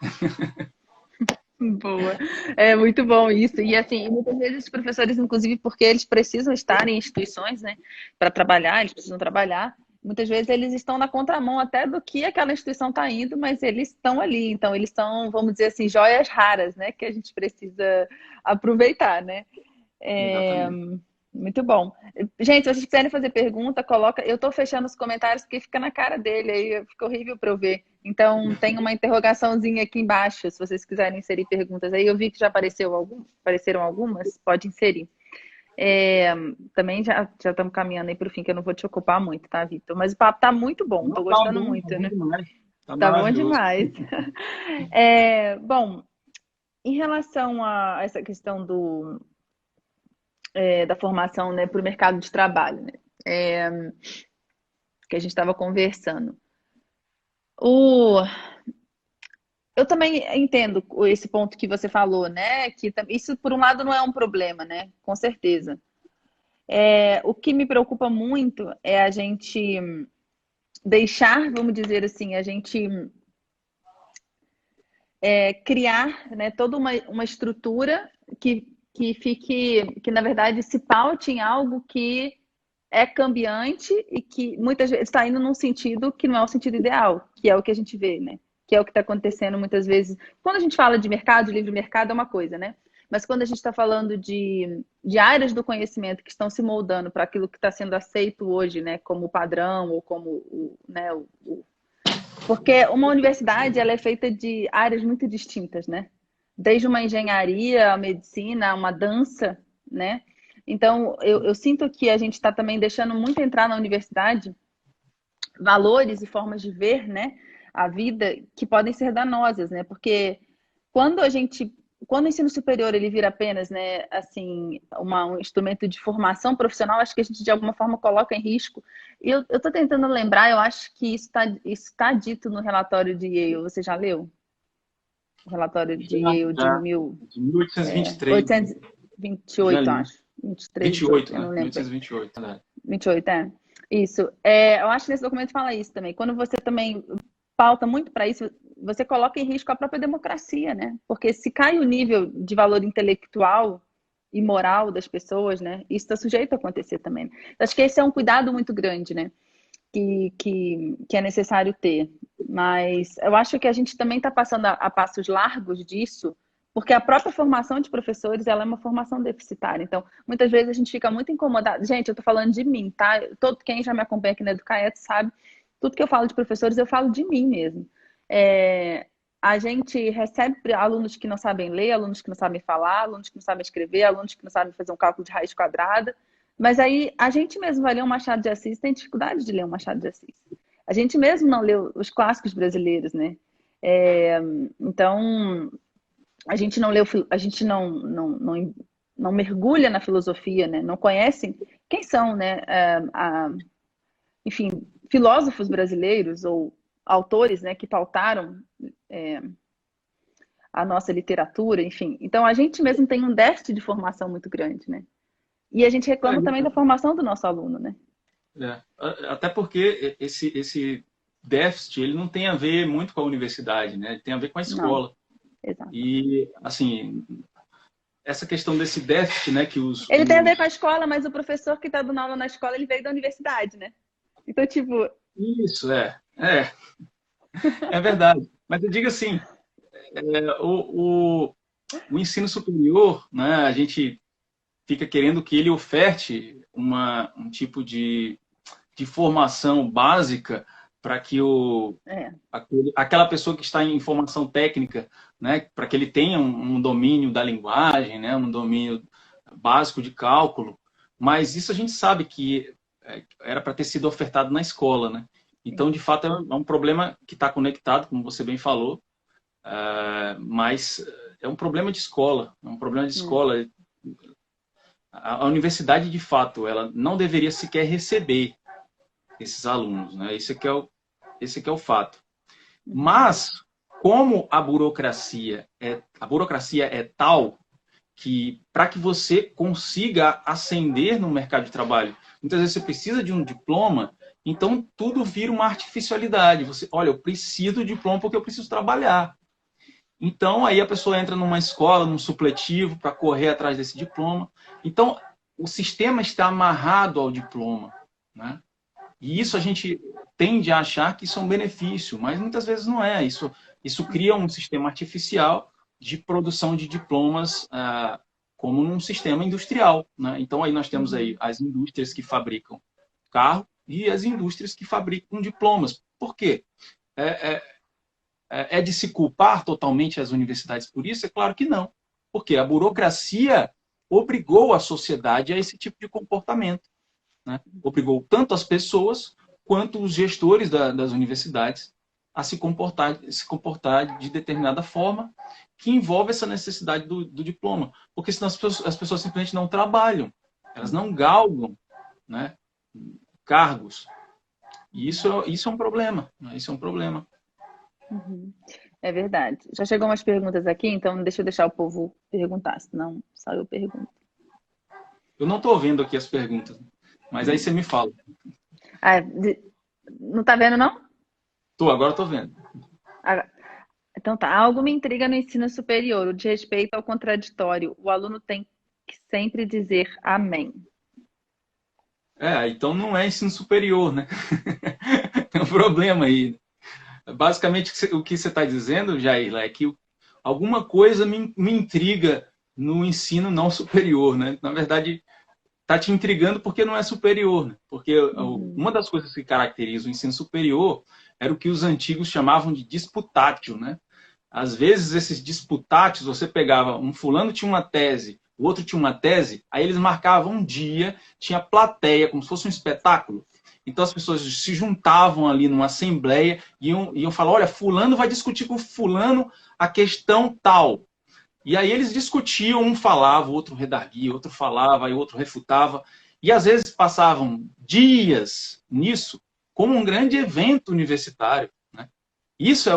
Boa. É muito bom isso. E assim, muitas vezes os professores, inclusive, porque eles precisam estar em instituições, né, para trabalhar, eles precisam trabalhar. Muitas vezes eles estão na contramão até do que aquela instituição está indo, mas eles estão ali. Então, eles são, vamos dizer assim, joias raras, né, que a gente precisa aproveitar, né? Muito bom. Gente, se vocês quiserem fazer pergunta, coloca. Eu estou fechando os comentários porque fica na cara dele, aí fica horrível para eu ver. Então, tem uma interrogaçãozinha aqui embaixo, se vocês quiserem inserir perguntas aí. Eu vi que já apareceram algumas, pode inserir. Também já estamos caminhando aí para o fim, que eu não vou te ocupar muito, tá, Vitor? Mas o papo tá muito bom, Não, tô gostando tá muito, bom né? demais. Tá Tá bom maravilhoso. demais. Bom, em relação a essa questão da formação, né, para o mercado de trabalho, né, que a gente estava conversando. O, eu também entendo esse ponto que você falou, né? Que isso, por um lado, não é um problema, né? Com certeza. O que me preocupa muito é a gente deixar, vamos dizer assim, a gente criar, né, toda uma estrutura que fique, que na verdade se paute em algo que é cambiante e que muitas vezes está indo num sentido que não é o sentido ideal, que é o que a gente vê, né? Que é o que está acontecendo muitas vezes. Quando a gente fala de mercado, de livre mercado é uma coisa, né? Mas quando a gente está falando de áreas do conhecimento que estão se moldando para aquilo que está sendo aceito hoje, né, como padrão ou como né, porque uma universidade ela é feita de áreas muito distintas, né? Desde uma engenharia, a medicina, uma dança, né? Então, eu sinto que a gente está também deixando muito entrar na universidade valores e formas de ver, né, a vida que podem ser danosas, né? Porque quando a gente, quando o ensino superior ele vira apenas, né, assim, um instrumento de formação profissional, acho que a gente de alguma forma coloca em risco. E eu estou tentando lembrar, eu acho que isso tá dito no relatório de Yale. Você já leu? O relatório de Já, Yale de já, de 1823, 1828, já li. acho. 23, 18, 28, eu né? não lembro bem. 1828, né? 28, é. Isso. Eu acho que nesse documento fala isso também. Quando você também pauta muito para isso, você coloca em risco a própria democracia, né? Porque se cai o nível de valor intelectual e moral das pessoas, né? Isso está sujeito a acontecer também. Acho que esse é um cuidado muito grande, né? Que é necessário ter. Mas eu acho que a gente também está passando a passos largos disso, porque a própria formação de professores ela é uma formação deficitária. Então, muitas vezes a gente fica muito incomodado. Gente, eu estou falando de mim, tá? Todo quem já me acompanha aqui na Educaet sabe, tudo que eu falo de professores, eu falo de mim mesmo. A gente recebe alunos que não sabem ler, alunos que não sabem falar, alunos que não sabem escrever, alunos que não sabem fazer um cálculo de raiz quadrada. Mas aí a gente mesmo vai ler o Machado de Assis, tem dificuldade de ler o Machado de Assis. A gente mesmo não leu os clássicos brasileiros, né? É, então, a gente não leu, a gente não mergulha na filosofia, né? Não conhece quem são, né? Enfim, filósofos brasileiros ou autores, né, que pautaram a nossa literatura, enfim. Então, a gente mesmo tem um déficit de formação muito grande, né? E a gente reclama também da formação do nosso aluno, né? Até porque esse déficit ele não tem a ver muito com a universidade, né? Ele tem a ver com a Não, escola. exato. E, assim, essa questão desse déficit, né, que Ele tem a ver com a escola, mas o professor que está dando aula na escola, ele veio da universidade, né? Então, tipo, Isso, é verdade. Mas eu digo assim, o ensino superior, né, a gente fica querendo que ele oferte um tipo de formação básica para que aquela pessoa que está em formação técnica, né, para que ele tenha um domínio da linguagem, né, um domínio básico de cálculo, mas isso a gente sabe que era para ter sido ofertado na escola, né? Então, de fato, é um problema que está conectado, como você bem falou, mas é um problema de escola, é um problema de escola. A universidade, de fato, ela não deveria sequer receber esses alunos, né? Esse que é o fato. Mas, como a burocracia é tal que, para que você consiga ascender no mercado de trabalho, muitas vezes você precisa de um diploma, então tudo vira uma artificialidade. Você, olha, eu preciso de diploma porque eu preciso trabalhar. Então, aí a pessoa entra numa escola, num supletivo, para correr atrás desse diploma. Então, o sistema está amarrado ao diploma, né? E isso a gente tende a achar que isso é um benefício, mas muitas vezes não é. Isso cria um sistema artificial de produção de diplomas, como num sistema industrial, né? Então, aí nós temos aí as indústrias que fabricam carro e as indústrias que fabricam diplomas. Por quê? É, é de se culpar totalmente as universidades por isso? É claro que não. Porque a burocracia obrigou a sociedade a esse tipo de comportamento, né? Obrigou tanto as pessoas quanto os gestores das universidades a se comportar de determinada forma que envolve essa necessidade do diploma. Porque senão as pessoas simplesmente não trabalham, elas não galgam, né, cargos. E isso é um problema. Né? Isso é um problema. Uhum. É verdade. Já chegou umas perguntas aqui, então deixa eu deixar o povo perguntar, senão só eu pergunto. Eu não estou vendo aqui as perguntas, mas aí você me fala. Ah, não tá vendo, não? Agora estou vendo. Ah, então tá. Algo me intriga no ensino superior, o de respeito ao contraditório. O aluno tem que sempre dizer amém. Então não é ensino superior, né? Tem um problema aí. Basicamente, o que você está dizendo, Jair, é que alguma coisa me intriga no ensino não superior, né? Na verdade, está te intrigando porque não é superior, né? Porque uma das coisas que caracteriza o ensino superior era o que os antigos chamavam de disputátil, né? Às vezes, esses disputátios, você pegava, um fulano tinha uma tese, o outro tinha uma tese, aí eles marcavam um dia, tinha plateia, como se fosse um espetáculo. Então as pessoas se juntavam ali numa assembleia e iam falar, olha, fulano vai discutir com fulano a questão tal. E aí eles discutiam, um falava, o outro redarguia, o outro falava, e o outro refutava. E às vezes passavam dias nisso, como um grande evento universitário. Né? Isso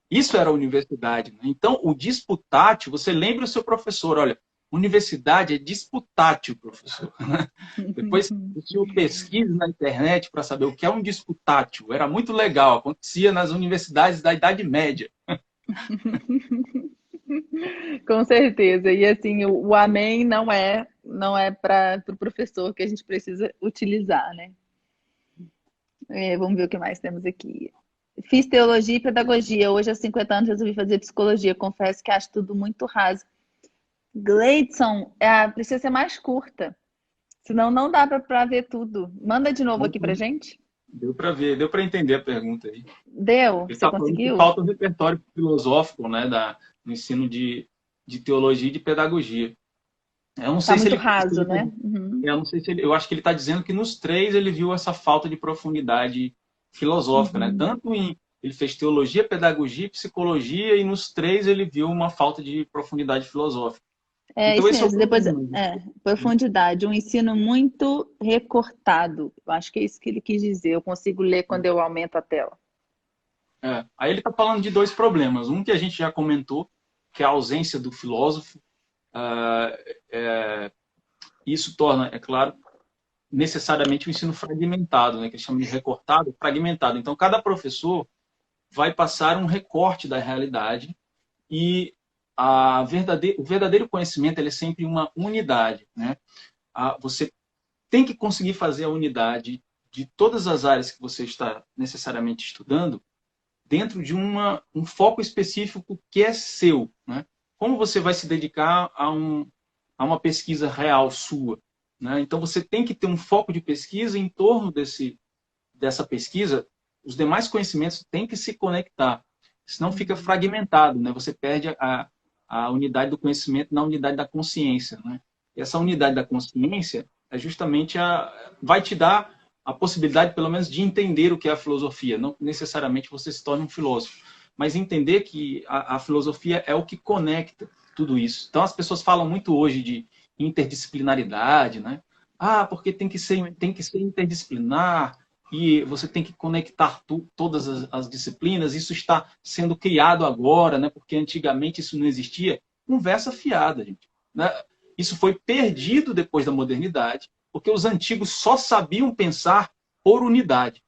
isso era a universidade. Né? Então, o disputátil, você lembra o seu professor, olha, universidade é disputátil, professor. Depois, eu pesquisa na internet para saber o que é um disputátil. Era muito legal, acontecia nas universidades da Idade Média. Com certeza. E assim, o amém não é para o professor que a gente precisa utilizar, né? Vamos ver o que mais temos aqui. Fiz teologia e pedagogia. Hoje, aos 50 anos, resolvi fazer psicologia. Confesso que acho tudo muito raso. Gleidson, precisa ser mais curta. Senão não dá para ver tudo. Manda de novo aqui pra gente. Deu para ver, deu para entender a pergunta aí. Deu? Ele Você está falando que conseguiu? falta um repertório filosófico, né, no ensino de teologia e de pedagogia. Eu não Tá sei se muito ele, raso, né? Uhum. eu não sei se ele, eu acho que ele está dizendo que nos três ele viu essa falta de profundidade filosófica, né? Uhum. Ele fez teologia, pedagogia e psicologia e nos três ele viu uma falta de profundidade filosófica. Então Isso esse é o mesmo. Depois, problema. profundidade. Um ensino muito recortado. Eu acho que é isso que ele quis dizer. Eu consigo ler quando eu aumento a tela. Aí ele está falando de dois problemas. Um que a gente já comentou, que é a ausência do filósofo. Isso torna, é claro, necessariamente o ensino fragmentado, né, que eles chamam de recortado, fragmentado. Então, cada professor vai passar um recorte da realidade e o verdadeiro conhecimento ele é sempre uma unidade. Né? Você tem que conseguir fazer a unidade de todas as áreas que você está necessariamente estudando dentro de um foco específico que é seu. Né? Como você vai se dedicar a uma pesquisa real sua? Né? Então, você tem que ter um foco de pesquisa em torno dessa pesquisa. Os demais conhecimentos têm que se conectar, senão fica fragmentado. Né? Você perde a unidade do conhecimento na unidade da consciência. Né? E essa unidade da consciência é justamente vai te dar a possibilidade, pelo menos, de entender o que é a filosofia. Não necessariamente você se torne um filósofo, mas entender que a filosofia é o que conecta tudo isso. Então, as pessoas falam muito hoje de interdisciplinaridade, né? Porque tem que ser interdisciplinar e você tem que conectar todas as disciplinas. Isso está sendo criado agora, né? Porque antigamente isso não existia. Conversa fiada, gente. Né? Isso foi perdido depois da modernidade, porque os antigos só sabiam pensar por unidade.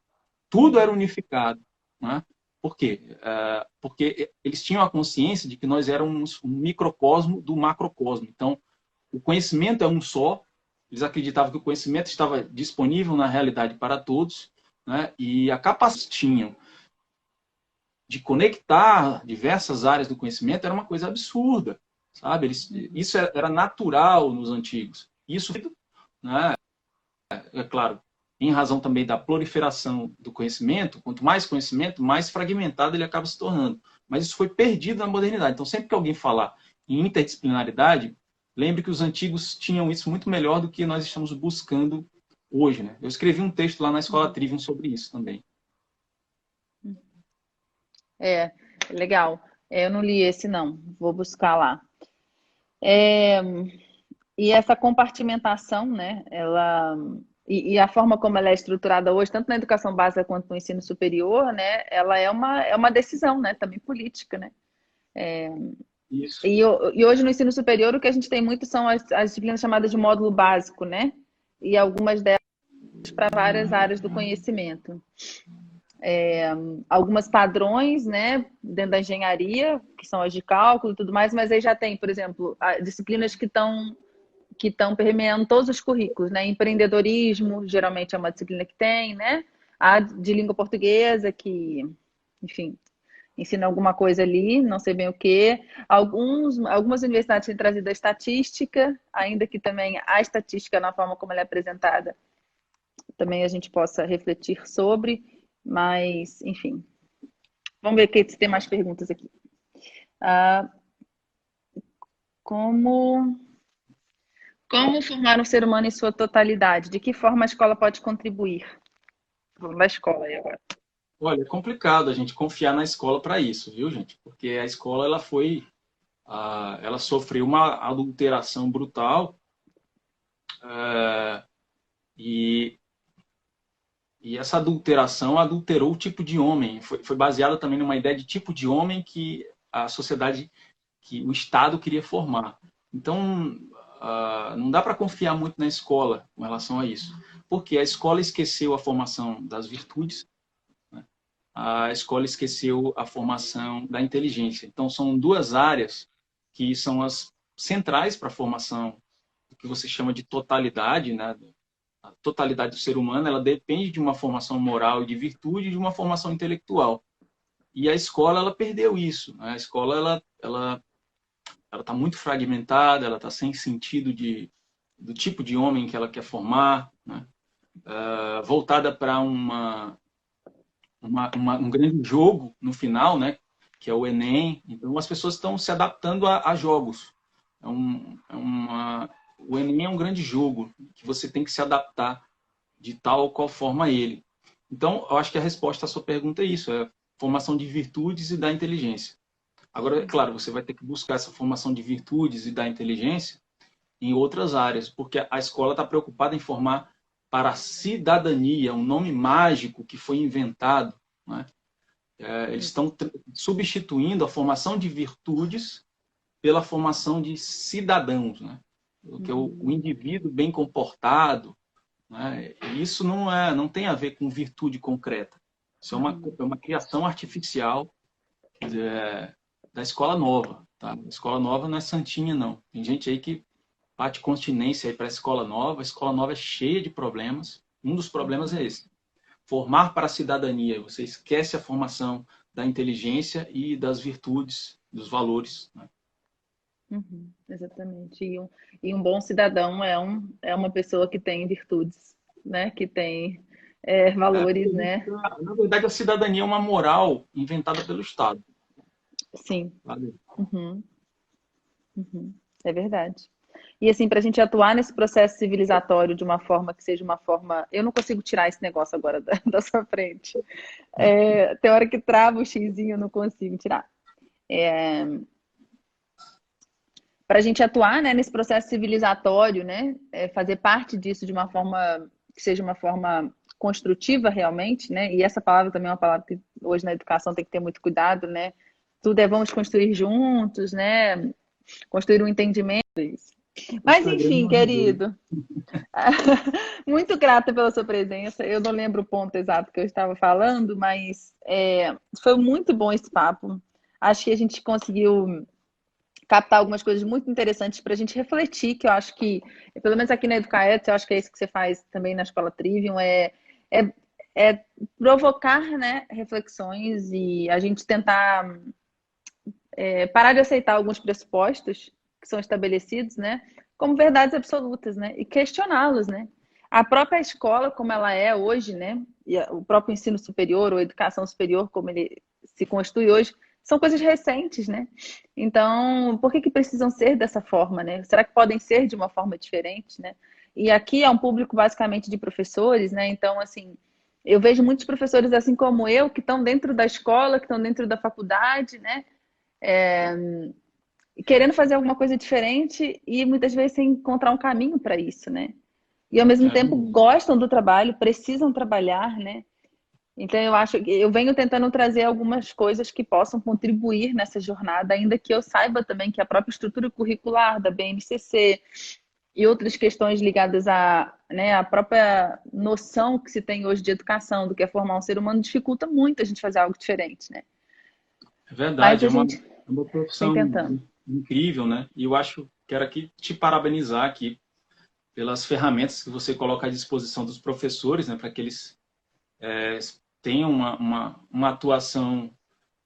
Tudo era unificado. Né? Por quê? Porque eles tinham a consciência de que nós éramos um microcosmo do macrocosmo. Então, o conhecimento é um só. Eles acreditavam que o conhecimento estava disponível na realidade para todos, né? E a capacidade que tinham de conectar diversas áreas do conhecimento era uma coisa absurda, sabe? Isso era natural nos antigos. Isso, né? É claro, em razão também da proliferação do conhecimento, quanto mais conhecimento, mais fragmentado ele acaba se tornando. Mas isso foi perdido na modernidade. Então, sempre que alguém falar em interdisciplinaridade, lembre que os antigos tinham isso muito melhor do que nós estamos buscando hoje, né? Eu escrevi um texto lá na Escola Trivium sobre isso também. É, legal. Eu não li esse, não. Vou buscar lá. É, e essa compartimentação, né? E a forma como ela é estruturada hoje, tanto na educação básica quanto no ensino superior, né? Ela é uma decisão, né? Também política, né? Isso. E hoje no ensino superior o que a gente tem muito são as disciplinas chamadas de módulo básico, né? E algumas delas para várias áreas do conhecimento. Algumas padrões, né, dentro da engenharia, que são as de cálculo e tudo mais, mas aí já tem, por exemplo, disciplinas que estão permeando todos os currículos, né? Empreendedorismo, geralmente é uma disciplina que tem, né? A de língua portuguesa, que, enfim, ensina alguma coisa ali, não sei bem o quê. Algumas universidades têm trazido a estatística, ainda que também a estatística, na forma como ela é apresentada, também a gente possa refletir sobre, mas, enfim. Vamos ver se tem mais perguntas aqui. Como formar um ser humano em sua totalidade? De que forma a escola pode contribuir? Vamos da escola aí agora. Olha, é complicado a gente confiar na escola para isso, viu, gente? Porque a escola ela sofreu uma adulteração brutal e, e essa adulteração adulterou o tipo de homem. Foi baseada também numa ideia de tipo de homem que a sociedade, que o Estado queria formar. Então, não dá para confiar muito na escola com relação a isso, porque a escola esqueceu a formação das virtudes, a escola esqueceu a formação da inteligência. Então, são duas áreas que são as centrais para a formação do que você chama de totalidade, né? A totalidade do ser humano, ela depende de uma formação moral e de virtude e de uma formação intelectual. E a escola, ela perdeu isso, né? A escola, ela está muito fragmentada, ela está sem sentido do tipo de homem que ela quer formar, né? Voltada para um grande jogo no final, né? Que é o Enem. Então as pessoas estão se adaptando a jogos. O Enem é um grande jogo que você tem que se adaptar de tal ou qual forma ele. Então, eu acho que a resposta à sua pergunta é isso, é formação de virtudes e da inteligência. Agora, é claro, você vai ter que buscar essa formação de virtudes e da inteligência em outras áreas, porque a escola está preocupada em formar para a cidadania, um nome mágico que foi inventado, né? Eles estão substituindo a formação de virtudes pela formação de cidadãos, né? Que é o indivíduo bem comportado, né? E isso não tem a ver com virtude concreta. Isso é uma criação artificial da escola nova. Tá? A escola nova não é santinha, não. Tem gente aí que bate continência para a escola nova. A escola nova é cheia de problemas. Um dos problemas é esse. Formar para a cidadania. Você esquece a formação da inteligência e das virtudes, dos valores. Né? Exatamente. E um bom cidadão é uma pessoa que tem virtudes, né? Que tem valores, né? Na verdade, a cidadania é uma moral inventada pelo Estado. Sim. Valeu. É verdade. E assim, para a gente atuar nesse processo civilizatório de uma forma que seja uma forma. Eu não consigo tirar esse negócio agora da sua frente. Tem hora que trava o xizinho, eu não consigo tirar. Para a gente atuar, né, nesse processo civilizatório, né, fazer parte disso de uma forma que seja uma forma construtiva realmente, né? E essa palavra também é uma palavra que hoje na educação tem que ter muito cuidado, né? Tudo é vamos construir juntos, né? Construir um entendimento. Mas enfim, querido, muito grata pela sua presença. Eu não lembro o ponto exato que eu estava falando, mas foi muito bom esse papo. Acho que a gente conseguiu captar algumas coisas muito interessantes para a gente refletir, que eu acho que, pelo menos aqui na Educaet, eu acho que é isso que você faz também na Escola Trivium, é provocar, né, reflexões e a gente tentar parar de aceitar alguns pressupostos que são estabelecidos, né, como verdades absolutas, né, e questioná-los, né. A própria escola, como ela é hoje, né, e o próprio ensino superior ou educação superior, como ele se constitui hoje, são coisas recentes, né? Então, por que que precisam ser dessa forma, né? Será que podem ser de uma forma diferente, né? E aqui é um público basicamente de professores, né? Então, assim, eu vejo muitos professores assim como eu, que estão dentro da escola, que estão dentro da faculdade, né? Querendo fazer alguma coisa diferente e muitas vezes sem encontrar um caminho para isso, né? E ao mesmo É tempo verdade. gostam do trabalho, precisam trabalhar, né? Então eu acho que eu venho tentando trazer algumas coisas que possam contribuir nessa jornada, ainda que eu saiba também que a própria estrutura curricular da BNCC e outras questões ligadas à, né, à própria noção que se tem hoje de educação, do que é formar um ser humano, dificulta muito a gente fazer algo diferente, né? É Mas verdade, a gente é uma vem profissão tentando. incrível, né? E eu acho, quero aqui te parabenizar aqui pelas ferramentas que você coloca à disposição dos professores, né, para que eles tenham uma atuação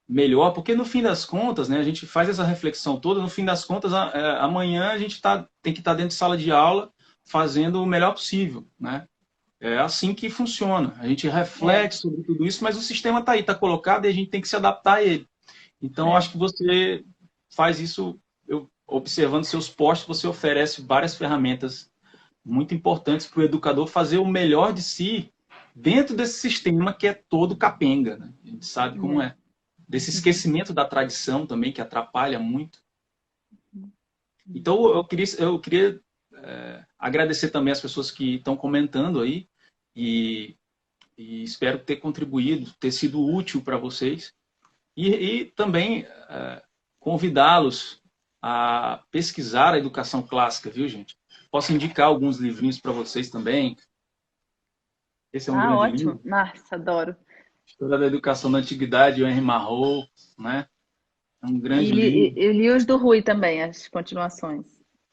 melhor, porque no fim das contas, né, a gente faz essa reflexão toda, no fim das contas, amanhã a gente tem que estar dentro de sala de aula fazendo o melhor possível, né? É assim que funciona. A gente É, reflete sobre tudo isso, mas o sistema está aí, está colocado e a gente tem que se adaptar a ele. Então, eu é, acho que você faz isso, observando seus posts, você oferece várias ferramentas muito importantes para o educador fazer o melhor de si dentro desse sistema que é todo capenga, né? A gente sabe como é. é. Desse esquecimento da tradição também, que atrapalha muito. Então, eu queria agradecer também as pessoas que estão comentando aí e, e espero ter contribuído, ter sido útil para vocês. E também convidá-los a pesquisar a educação clássica, viu, gente? Posso indicar alguns livrinhos para vocês também. Esse é um Ah, grande ótimo. livro, Nossa, adoro. História da Educação da Antiguidade, o Henry Marrow, né? É um E grande livro. li os do Rui também, as continuações.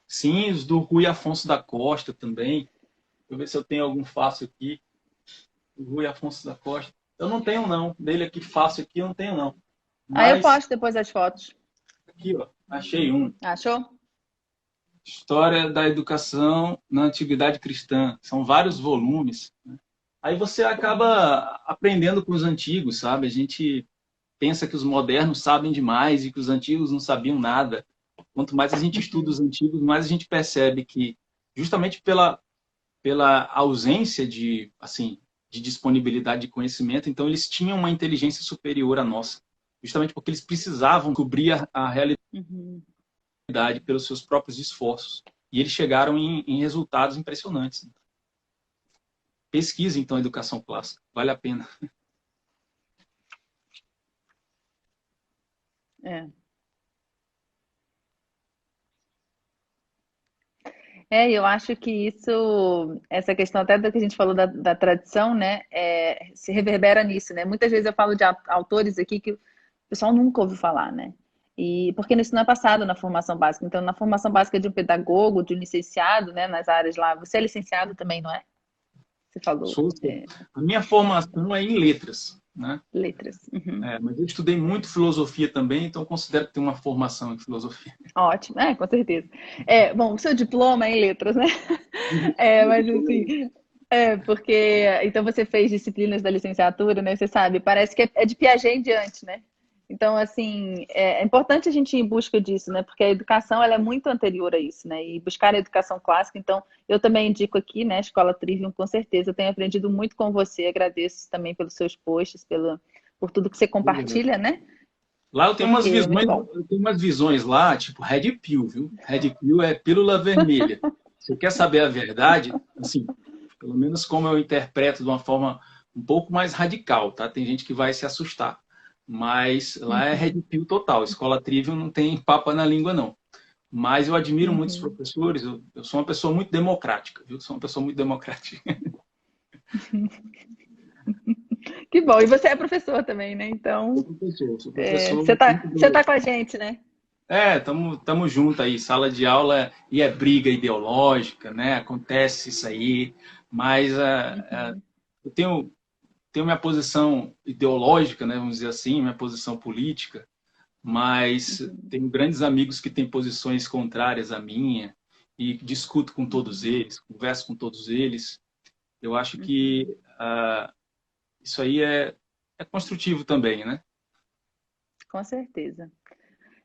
Sim, os do Rui Afonso da Costa também. Deixa eu ver se eu tenho algum fácil aqui. O Rui Afonso da Costa. Eu não tenho, não. Dele aqui, fácil aqui, eu não tenho, não. Aí eu Mas, posto depois as fotos. aqui, ó, achei um. Achou? História da Educação na Antiguidade Cristã. São vários volumes. Aí você acaba aprendendo com os antigos, sabe? A gente pensa que os modernos sabem demais e que os antigos não sabiam nada. Quanto mais a gente estuda Uhum. os antigos, mais a gente percebe que, justamente pela ausência de, assim, de disponibilidade de conhecimento, então eles tinham uma inteligência superior à nossa, justamente porque eles precisavam cobrir a realidade Uhum. pelos seus próprios esforços. E eles chegaram em resultados impressionantes. Pesquise, então, a educação clássica. Vale a pena. É. É, eu acho que isso, essa questão até do que a gente falou da tradição, né, se reverbera nisso, né? Muitas vezes eu falo de autores aqui que o pessoal nunca ouviu falar, né? E porque isso não é passado na formação básica. Então, na formação básica de um pedagogo, de um licenciado, né, nas áreas lá, você é licenciado também, não é? Você falou, A minha formação é em letras, né? letras. Uhum. Mas eu estudei muito filosofia também, então considero que tenho uma formação em filosofia. Ótimo, com certeza. Bom, o seu diploma é em letras, né? Mas assim, porque então você fez disciplinas da licenciatura, né? Você sabe, parece que é de Piaget em diante, né? Então, assim, é importante a gente ir em busca disso, né? Porque a educação ela é muito anterior a isso, né? E buscar a educação clássica. Então, eu também indico aqui, né? Escola Trivium, com certeza. Eu tenho aprendido muito com você. Agradeço também pelos seus posts, por tudo que você compartilha, né? Lá eu tenho umas Porque é muito visões, bom. eu tenho umas visões lá, tipo Red Pill, viu? Red Pill é pílula vermelha. Você quer saber a verdade? Assim, pelo menos como eu interpreto de uma forma um pouco mais radical, tá? Tem gente que vai se assustar. Mas lá é Red Uhum, Pill total. Escola Trivium não tem papa na língua, não. Mas eu admiro muitos uhum. professores. Eu sou uma pessoa muito democrática, viu? Sou uma pessoa muito democrática. Que bom. E você é professor também, né? Então, Sou professor você tá com a gente, né? tamo junto aí, sala de aula e é briga ideológica, né? Acontece isso aí, mas Uhum, eu tenho minha posição ideológica, né? Vamos dizer assim, minha posição política, mas uhum, tenho grandes amigos que têm posições contrárias à minha e discuto com todos uhum, eles, converso com todos eles. Eu acho uhum. que isso aí é construtivo também, né? Com certeza.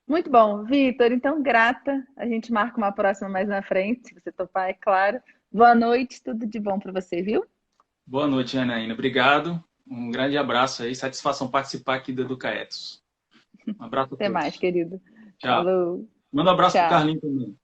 Muito bom, Vitor. Então, grata. A gente marca uma próxima mais na frente, se você topar, é claro. Boa noite, tudo de bom para você, viu? Boa noite, Janaína. Obrigado. Um grande abraço aí. Satisfação participar aqui do Educaetos. Um abraço a Até mais, todos. querido. Tchau. Falou. Manda um abraço pro Tchau. Carlinhos também.